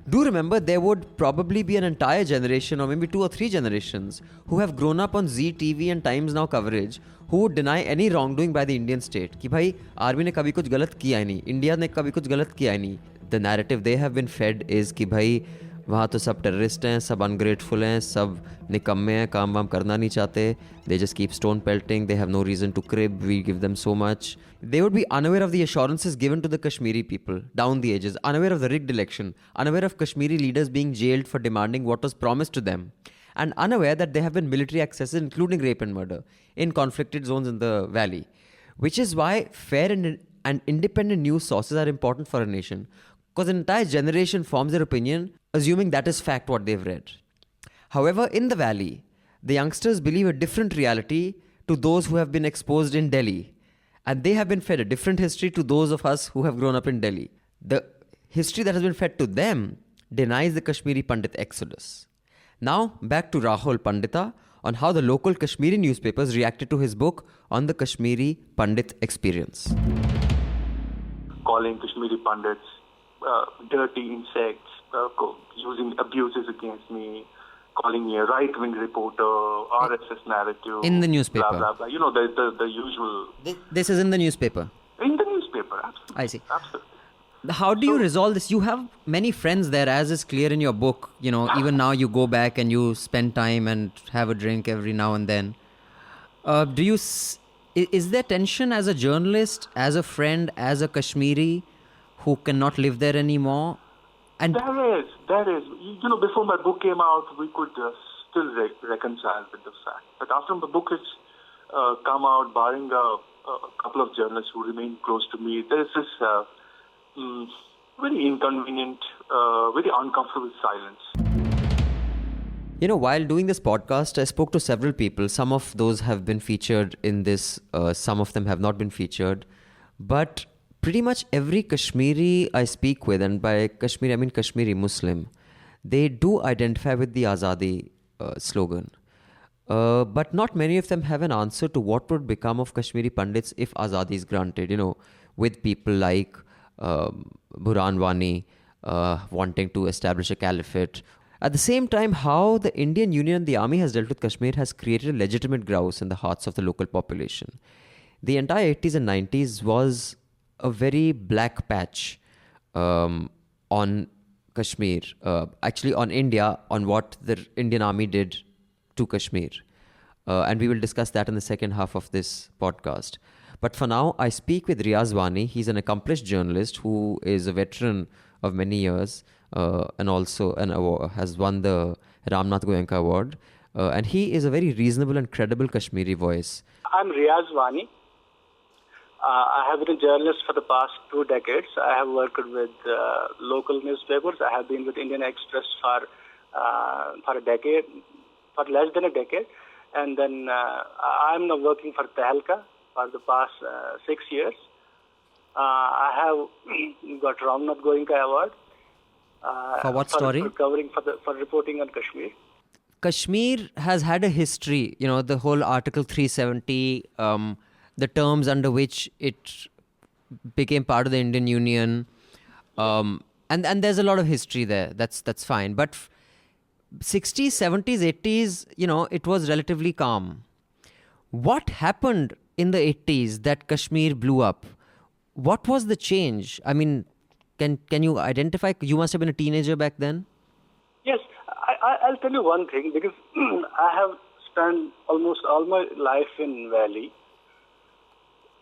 Do remember, there would probably be an entire generation, or maybe 2 or 3 generations, who have grown up on Zee TV and Times Now coverage, who would deny any wrongdoing by the Indian state. कि भाई army ने कभी कुछ गलत किया ही नहीं, India ने कभी कुछ गलत किया ही नहीं. The narrative they have been fed is कि भाई वहाँ तो सब टेररिस्ट हैं, सब अनग्रेटफुल हैं, सब निकम्मे हैं, काम वाम करना नहीं चाहते. They just keep stone pelting, they have no reason to crib, we give them so much. They would be unaware of the assurances given to the Kashmiri people down the ages, unaware of the rigged election, unaware of Kashmiri leaders being jailed for demanding what was promised to them, and unaware that there have been military excesses, including rape and murder, in conflicted zones in the valley. Which is why fair and independent news sources are important for a nation, because an entire generation forms their opinion assuming that is fact what they've read. However, in the valley, the youngsters believe a different reality to those who have been exposed in Delhi, and they have been fed a different history to those of us who have grown up in Delhi. The history that has been fed to them denies the Kashmiri Pandit exodus. Now, back to Rahul Pandita on how the local Kashmiri newspapers reacted to his book on the Kashmiri Pandit experience. Calling Kashmiri Pandits dirty insects, using abuses against me, calling me a right-wing reporter, RSS narrative. In the newspaper. Blah, blah, blah. You know, the usual. This is in the newspaper. In the newspaper, absolutely. I see. Absolutely. How do you resolve this? You have many friends there, as is clear in your book. You know, even now you go back and you spend time and have a drink every now and then. Is there tension as a journalist, as a friend, as a Kashmiri who cannot live there anymore? And There is. You know, before my book came out, we could still reconcile with the fact. But after my book has come out, barring a couple of journalists who remain close to me, there is this very inconvenient, very uncomfortable silence. you know, while doing this podcast, I spoke to several people. Some of those have been featured in this. Some of them have not been featured. But pretty much every Kashmiri I speak with, and by Kashmiri I mean Kashmiri Muslim, they do identify with the Azadi slogan. But not many of them have an answer to what would become of Kashmiri Pandits if Azadi is granted, you know, with people like Burhan Wani wanting to establish a caliphate. At the same time, how the Indian Union and the army has dealt with Kashmir has created a legitimate grouse in the hearts of the local population. The entire 80s and 90s was a very black patch on Kashmir, actually on India, on what the Indian army did to Kashmir. And we will discuss that in the second half of this podcast. But for now, I speak with Riaz Wani. He's an accomplished journalist who is a veteran of many years and also has won the Ramnath Goenka Award. And he is a very reasonable and credible Kashmiri voice. I'm Riaz Wani. I have been a journalist for the past 2 decades. I have worked with local newspapers. I have been with Indian Express for a decade, for less than a decade. And then I'm now working for Tehalka for the past 6 years. I have got Ramnath Goenka Award. For what story? For reporting on Kashmir. Kashmir has had a history, you know, the whole Article 370, the terms under which it became part of the Indian Union. And there's a lot of history there. That's fine. But 60s, 70s, 80s, you know, it was relatively calm. What happened in the 80s that Kashmir blew up? What was the change? I mean, can you identify? You must have been a teenager back then. Yes, I'll tell you one thing, because I have spent almost all my life in Valley.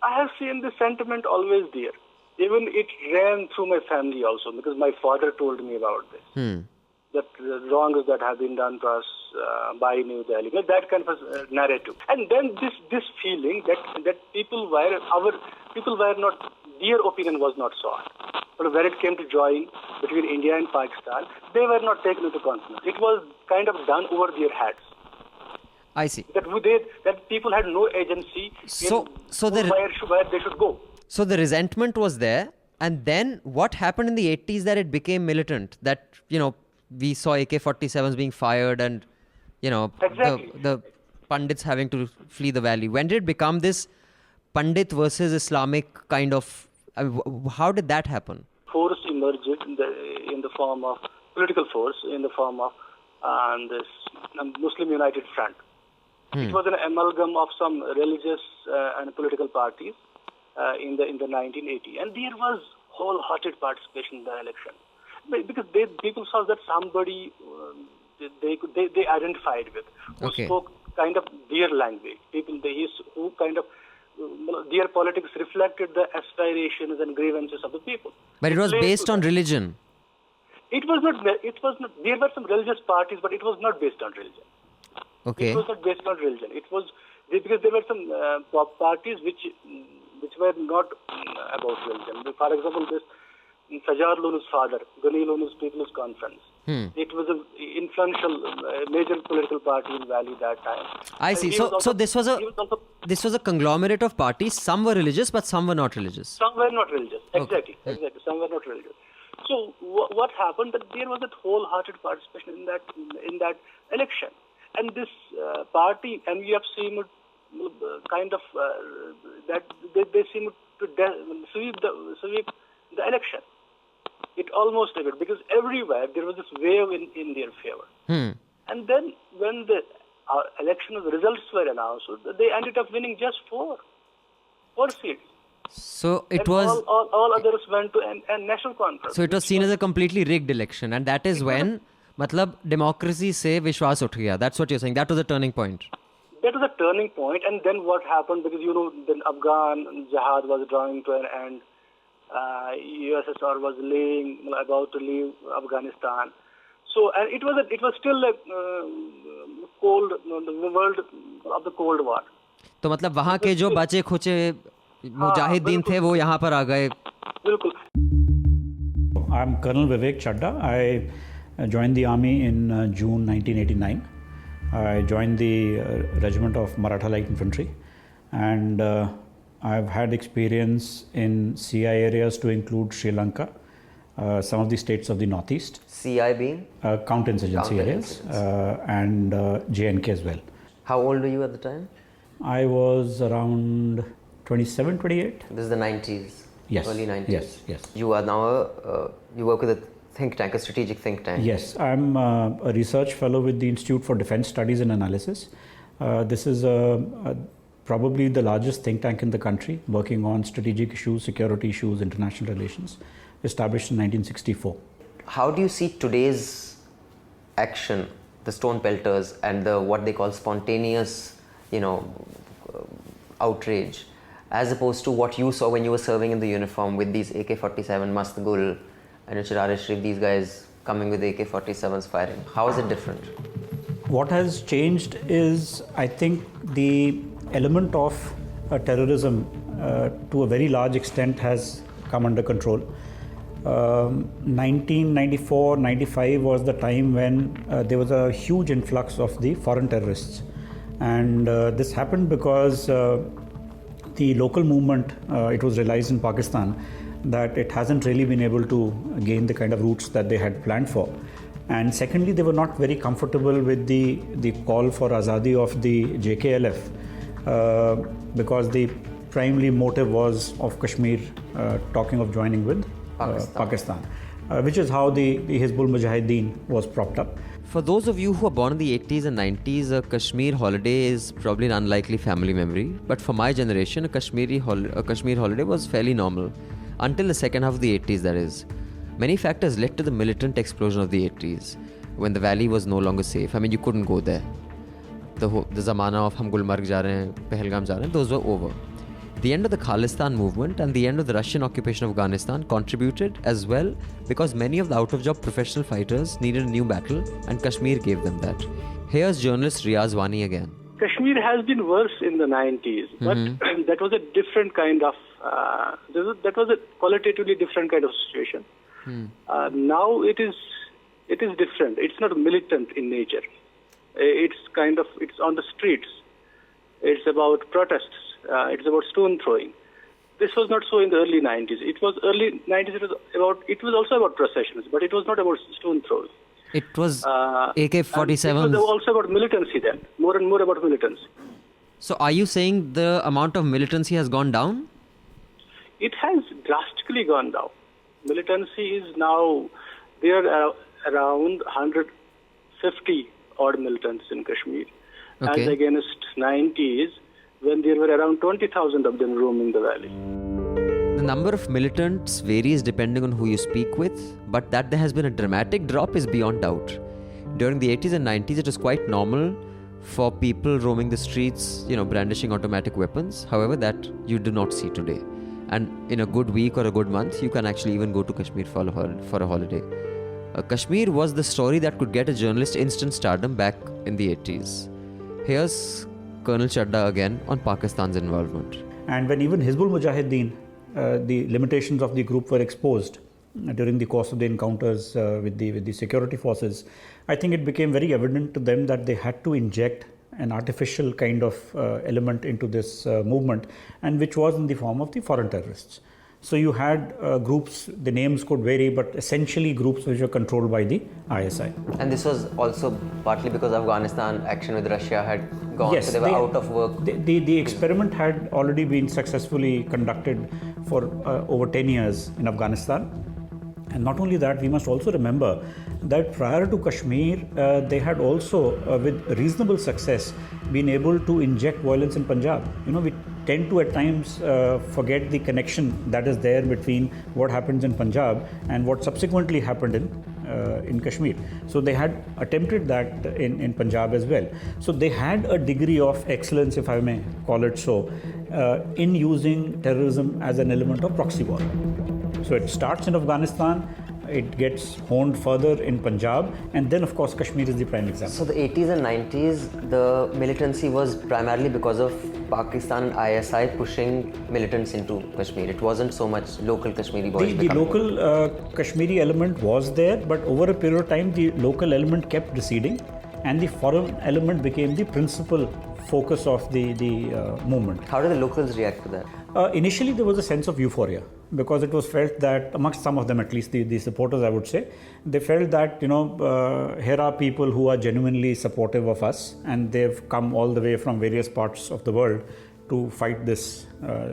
I have seen the sentiment always there. Even it ran through my family also, because my father told me about this. That the wrongs that have been done to us by New Delhi, that kind of a narrative. And then this feeling that people were not, their opinion was not sought. But when it came to join between India and Pakistan, they were not taken into consideration. It was kind of done over their heads. I see. That people had no agency where they should go. So the resentment was there, and then what happened in the 80s that it became militant? That, you know, we saw AK-47s being fired and, you know, exactly. the Pandits having to flee the valley. When did it become this Pandit versus Islamic kind of... how did that happen? Force emerged in the form of political force in the form of this Muslim United Front. It was an amalgam of some religious and political parties in the 1980, and there was wholehearted participation in the election because people saw that somebody they identified with who spoke kind of their language. People who kind of their politics reflected the aspirations and grievances of the people. But it was based on religion. It was not. There were some religious parties, but it was not based on religion. Okay. It was not based on religion. It was because there were some parties which were not about religion. For example, this Sajjad Lonu's father, Ghani Lonu's People's Conference. It was an influential major political party in Valley that time. I see. So this was a conglomerate of parties. Some were religious, but some were not religious. Some were not religious. Exactly. Some were not religious. So what happened? That there was a wholehearted participation in that election, and this party, and we have seen kind of that they seem to sweep the election. It almost did, because everywhere there was this wave in their favor. And then when the election results were announced, they ended up winning just four seats. So it and was all others went to a national conference. So it was seen as a completely rigged election, and that is when democracy se vishwas utھ gaya. That's what you're saying. That was a turning point. That was a turning point, and then what happened? Because then Afghan jihad was drawing to an end. USSR was about to leave Afghanistan. So, and it was still the world of the Cold War. तो वहाँ के जो बचे खुचे मुजाहिदीन थे वो यहाँ पर आ गए. बिल्कुल. I'm Colonel Vivek Chadda. I joined the army in June 1989. I joined the regiment of Maratha Light Infantry, and I've had experience in CI areas to include Sri Lanka, some of the states of the Northeast. CI being? Counter-insurgency areas, and JNK as well. How old were you at the time? I was around 27, 28. This is the 90s? Yes. Early 90s? Yes. You are now, you work with a think tank, a strategic think tank. Yes, I'm a research fellow with the Institute for Defense Studies and Analysis. This is probably the largest think tank in the country, working on strategic issues, security issues, international relations, established in 1964. How do you see today's action, the stone pelters and the what they call spontaneous, outrage, as opposed to what you saw when you were serving in the uniform with these AK-47 Mast Gul and Chirare Sharif, these guys coming with AK-47s firing? How is it different? What has changed is, I think, the element of terrorism to a very large extent has come under control. 1994-95 was the time when there was a huge influx of the foreign terrorists, and this happened because the local movement, it was realized in Pakistan that it hasn't really been able to gain the kind of routes that they had planned for. And secondly, they were not very comfortable with the call for Azadi of the JKLF because the primary motive was of Kashmir talking of joining with Pakistan, which is how the Hizbul Mujahideen was propped up. For those of you who are born in the 80s and 90s, a Kashmir holiday is probably an unlikely family memory. But for my generation, a Kashmir holiday was fairly normal. Until the second half of the 80s, that is. Many factors led to the militant explosion of the 80s, when the valley was no longer safe. I mean, you couldn't go there. The zamana of hum Gulmarg ja rahe hain, Pahalgam ja rahe hain, those were over. The end of the Khalistan movement and the end of the Russian occupation of Afghanistan contributed as well, because many of the out-of-job professional fighters needed a new battle, and Kashmir gave them that. Here's journalist Riaz Wani again. Kashmir has been worse in the 90s, but that was a different kind of, that was a qualitatively different kind of situation. Now it is different. It's not militant in nature. It's on the streets. It's about protests. It's about stone throwing. This was not so in the early 90s. It was early 90s. It was also about processions, but it was not about stone throwing. It was AK-47. It was also about militancy then, more and more about militancy. So are you saying the amount of militancy has gone down? It has drastically gone down. Militancy is now there around 150 odd militants in Kashmir, Okay. as against 90s when there were around 20,000 of them roaming the valley. The number of militants varies depending on who you speak with, but that there has been a dramatic drop is beyond doubt. During the 80s and 90s, it was quite normal for people roaming the streets, brandishing automatic weapons. However, that you do not see today. And in a good week or a good month, you can actually even go to Kashmir for a holiday. Kashmir was the story that could get a journalist instant stardom back in the 80s. Here's Colonel Chadda again on Pakistan's involvement. And when even Hizbul Mujahideen, the limitations of the group were exposed during the course of the encounters with the security forces, I think it became very evident to them that they had to inject an artificial kind of element into this movement, and which was in the form of the foreign terrorists. So you had groups, the names could vary, but essentially groups which were controlled by the ISI. And this was also partly because Afghanistan action with Russia had gone, yes, so they were out of work. The experiment had already been successfully conducted for over 10 years in Afghanistan. And not only that, we must also remember that prior to Kashmir, they had also, with reasonable success, been able to inject violence in Punjab. We tend to at times forget the connection that is there between what happens in Punjab and what subsequently happened in Kashmir. So they had attempted that in Punjab as well. So they had a degree of excellence, if I may call it so, in using terrorism as an element of proxy war. So it starts in Afghanistan, it gets honed further in Punjab, and then of course Kashmir is the prime example. So the 80s and 90s, the militancy was primarily because of Pakistan and ISI pushing militants into Kashmir. It wasn't so much local Kashmiri boys. The local Kashmiri element was there, but over a period of time, the local element kept receding, and the foreign element became the principal focus of the movement. How did the locals react to that? Initially, there was a sense of euphoria, because it was felt that, amongst some of them at least, the supporters, I would say, they felt that, here are people who are genuinely supportive of us, and they've come all the way from various parts of the world to fight this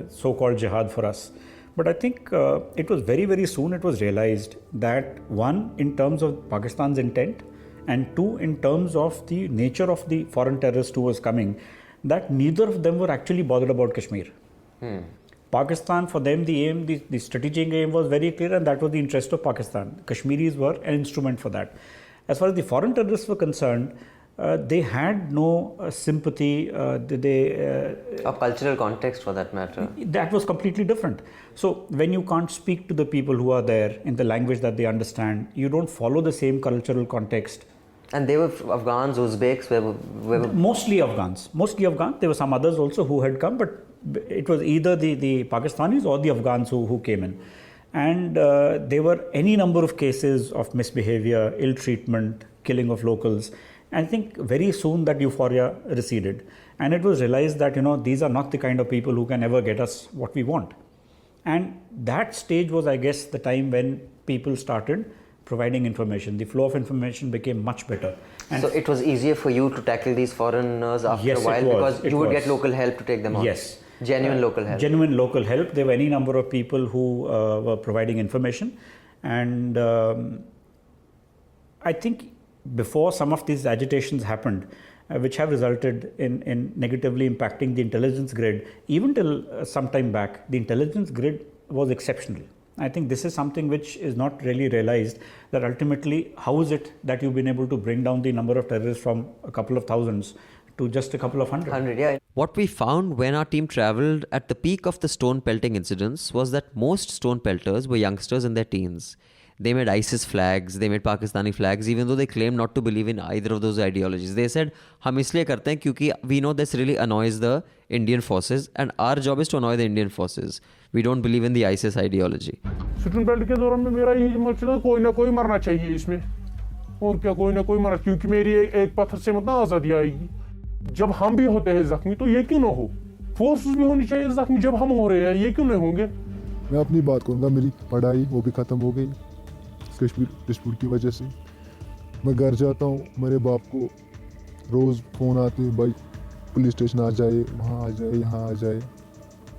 so-called jihad for us. But I think it was very, very soon it was realized that, one, in terms of Pakistan's intent, and two, in terms of the nature of the foreign terrorist who was coming, that neither of them were actually bothered about Kashmir. Pakistan, for them, the aim, the strategic aim was very clear, and that was the interest of Pakistan. Kashmiris were an instrument for that. As far as the foreign terrorists were concerned, they had no sympathy. A cultural context for that matter. That was completely different. So when you can't speak to the people who are there in the language that they understand, you don't follow the same cultural context. And they were Afghans, Uzbeks, were mostly Afghans. There were some others also who had come, but it was either the Pakistanis or the Afghans who came in. And there were any number of cases of misbehavior, ill treatment, killing of locals. And I think very soon that euphoria receded. And it was realized that, these are not the kind of people who can ever get us what we want. And that stage was, I guess, the time when people started providing information. The flow of information became much better. And so it was easier for you to tackle these foreigners after yes, a while, because you would get local help to take them on. Yes. Genuine local help. Genuine local help. There were any number of people who were providing information. And I think before some of these agitations happened, which have resulted in negatively impacting the intelligence grid, even till some time back, the intelligence grid was exceptional. I think this is something which is not really realized, that ultimately, how is it that you've been able to bring down the number of terrorists from a couple of thousands to just a couple of hundred? Yeah. What we found when our team travelled at the peak of the stone pelting incidents was that most stone pelters were youngsters in their teens. They made ISIS flags, they made Pakistani flags, even though they claimed not to believe in either of those ideologies. They said, "Hum isliye karte hain kyunki we know this really annoys the Indian forces, and our job is to annoy the Indian forces. We don't believe in the ISIS ideology." Stone belt के दौरान में मेरा यही मकसद है, कोई ना कोई मरना चाहिए इसमें, और क्या कोई ना कोई मरना, क्योंकि मेरी एक पत्थर से मतलब आज़ादी आएगी. जब हम भी होते हैं जख्मी, तो ये क्यों ना हो? फोर्सेस भी होनी चाहिए जख्मी जब हम हो रहे हैं, ये क्यों नहीं होंगे? मैं अपनी बात करूँगा, मेरी पढ़ाई वो भी ख़त्म हो गई कश्मीर डिस्प्यूट की वजह से. मैं घर जाता हूँ, मेरे बाप को रोज़ फ़ोन आते हैं, भाई पुलिस स्टेशन आ जाए, वहाँ आ जाए, यहाँ आ जाए.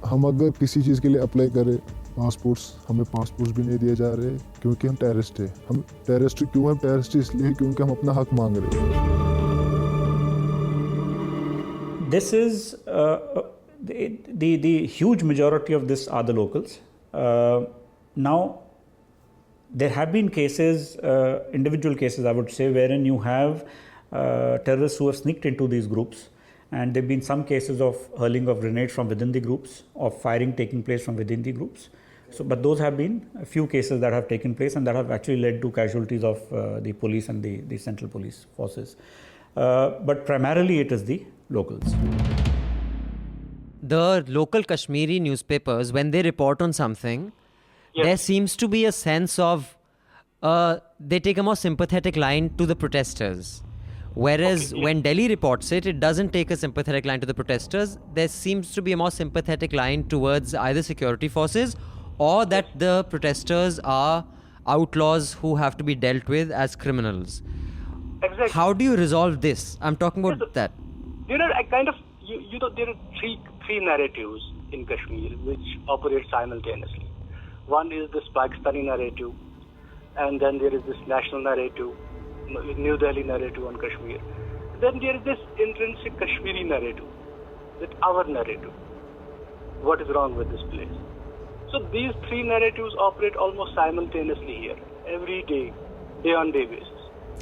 हम अगर किसी चीज़ के लिए अप्लाई करें हमें पासपोर्ट्स भी नहीं दिए जा रहे क्योंकि हम टेररिस्ट हैं। हम टेररिस्ट इसलिए क्योंकि हम अपना हक मांग रहे हैं। This is the huge majority of this are the locals. Now, there have been cases, individual cases, I would say, wherein you have terrorists who have sneaked into these groups, and there have been some cases of hurling of grenades from within the groups, of firing taking place from within the groups. So, but those have been a few cases that have taken place and that have actually led to casualties of the police and the central police forces. But primarily it is the locals. The local Kashmiri newspapers, when they report on something, there seems to be a sense of they take a more sympathetic line to the protesters. Whereas when Delhi reports it, it doesn't take a sympathetic line to the protesters. There seems to be a more sympathetic line towards either security forces or that the protesters are outlaws who have to be dealt with as criminals. Exactly. How do you resolve this? I'm talking about that. There are there are three narratives in Kashmir which operate simultaneously. One is this Pakistani narrative, and then there is this national narrative, New Delhi narrative on Kashmir. Then there is this intrinsic Kashmiri narrative, that our narrative. What is wrong with this place? So these three narratives operate almost simultaneously here, every day, day-on-day basis.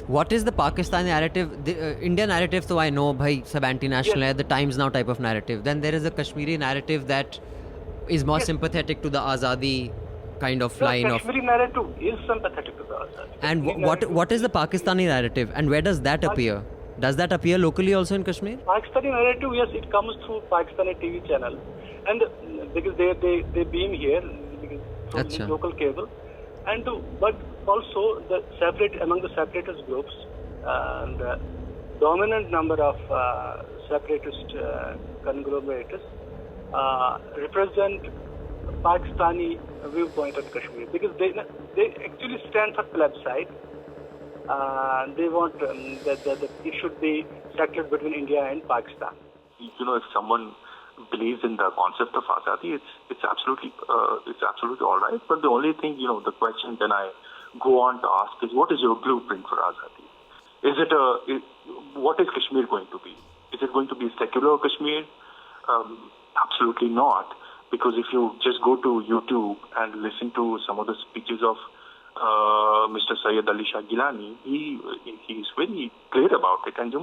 What is the Pakistani narrative? The Indian narrative, so I know, bhai, sab anti-national hai, the Times Now type of narrative. Then there is a Kashmiri narrative that is more sympathetic to the Azadi kind of line of. Kashmiri narrative is sympathetic to the Azadi. And what is the Pakistani narrative, and where does that appear? Does that appear locally also in Kashmir? Pakistani narrative, yes, it comes through Pakistani TV channel, and because they beam here because from local cable. And but also among the separatist groups, the dominant number of separatist conglomerates represent Pakistani viewpoint on Kashmir because they actually stand for plebiscite. They want that it should be settled between India and Pakistan. If someone believes in the concept of Azadi, it's absolutely all right. But the only thing, the question then I go on to ask is, what is your blueprint for Azadi? What is Kashmir going to be? Is it going to be secular Kashmir? Absolutely not. Because if you just go to YouTube and listen to some of the speeches of Mr. Sayyid Ali Shah Gilani, he is very clear about it, and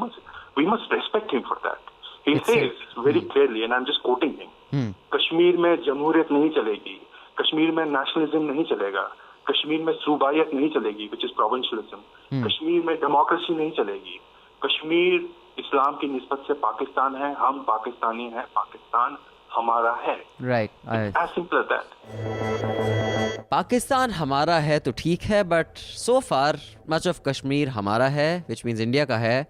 we must respect him for that. He says very clearly, and I'm just quoting him, Kashmir में जमहूरियत नहीं चलेगी, कश्मीर में nationalism नहीं चलेगा, कश्मीर में सूबायत नहीं चलेगी, which is provincialism, कश्मीर में डेमोक्रेसी नहीं चलेगी, कश्मीर इस्लाम की निस्बत से पाकिस्तान है, हम पाकिस्तानी हैं, पाकिस्तान हमारा है. Right. As simple as that. Pakistan हमारा है तो ठीक है, but so far much of Kashmir हमारा है, which means India का है.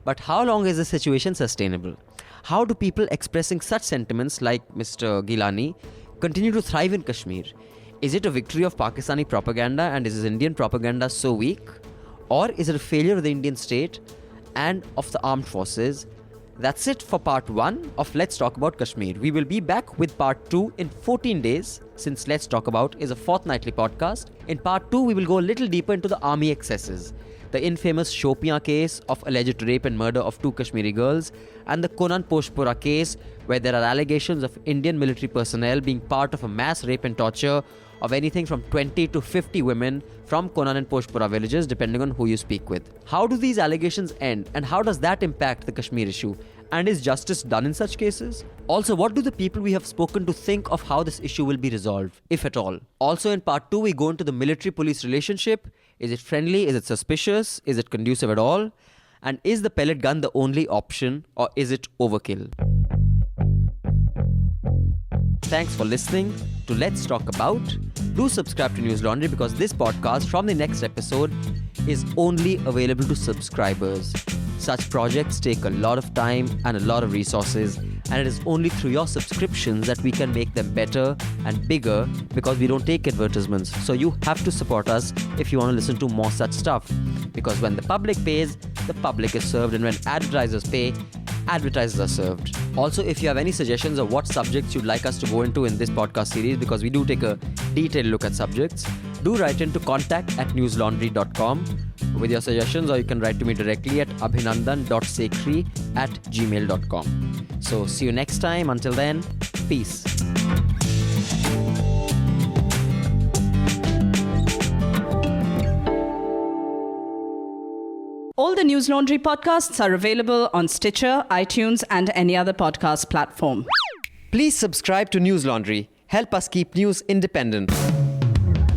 But how long is the situation sustainable? How do people expressing such sentiments like Mr. Gilani continue to thrive in Kashmir? Is it a victory of Pakistani propaganda, and is Indian propaganda so weak? Or is it a failure of the Indian state and of the armed forces? That's it for part 1 of Let's Talk About Kashmir. We will be back with part 2 in 14 days, since Let's Talk About is a fortnightly podcast. In part 2, we will go a little deeper into the army excesses, the infamous Shopian case of alleged rape and murder of 2 Kashmiri girls, and the Konan Poshpura case, where there are allegations of Indian military personnel being part of a mass rape and torture of anything from 20 to 50 women from Konan and Poshpura villages, depending on who you speak with. How do these allegations end, and how does that impact the Kashmir issue? And is justice done in such cases? Also, what do the people we have spoken to think of how this issue will be resolved, if at all? Also, in part 2, we go into the military-police relationship. Is it friendly? Is it suspicious? Is it conducive at all? And is the pellet gun the only option, or is it overkill? Thanks for listening to Let's Talk About. Do subscribe to News Laundry, because this podcast from the next episode is only available to subscribers. Such projects take a lot of time and a lot of resources, and it is only through your subscriptions that we can make them better and bigger, because we don't take advertisements. So you have to support us if you want to listen to more such stuff, because when the public pays, the public is served, and when advertisers pay, advertisers are served. Also, if you have any suggestions of what subjects you'd like us to go into in this podcast series, because we do take a detailed look at subjects, do write in to contact@newslaundry.com with your suggestions, or you can write to me directly at abhinandan.sekri@gmail.com. So see you next time. Until then, peace. All the News Laundry podcasts are available on Stitcher, iTunes, and any other podcast platform. Please subscribe to News Laundry. Help us keep news independent.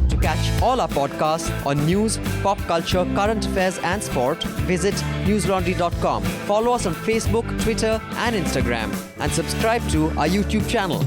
To catch all our podcasts on news, pop culture, current affairs, and sport, visit newslaundry.com. Follow us on Facebook, Twitter, and Instagram, and subscribe to our YouTube channel.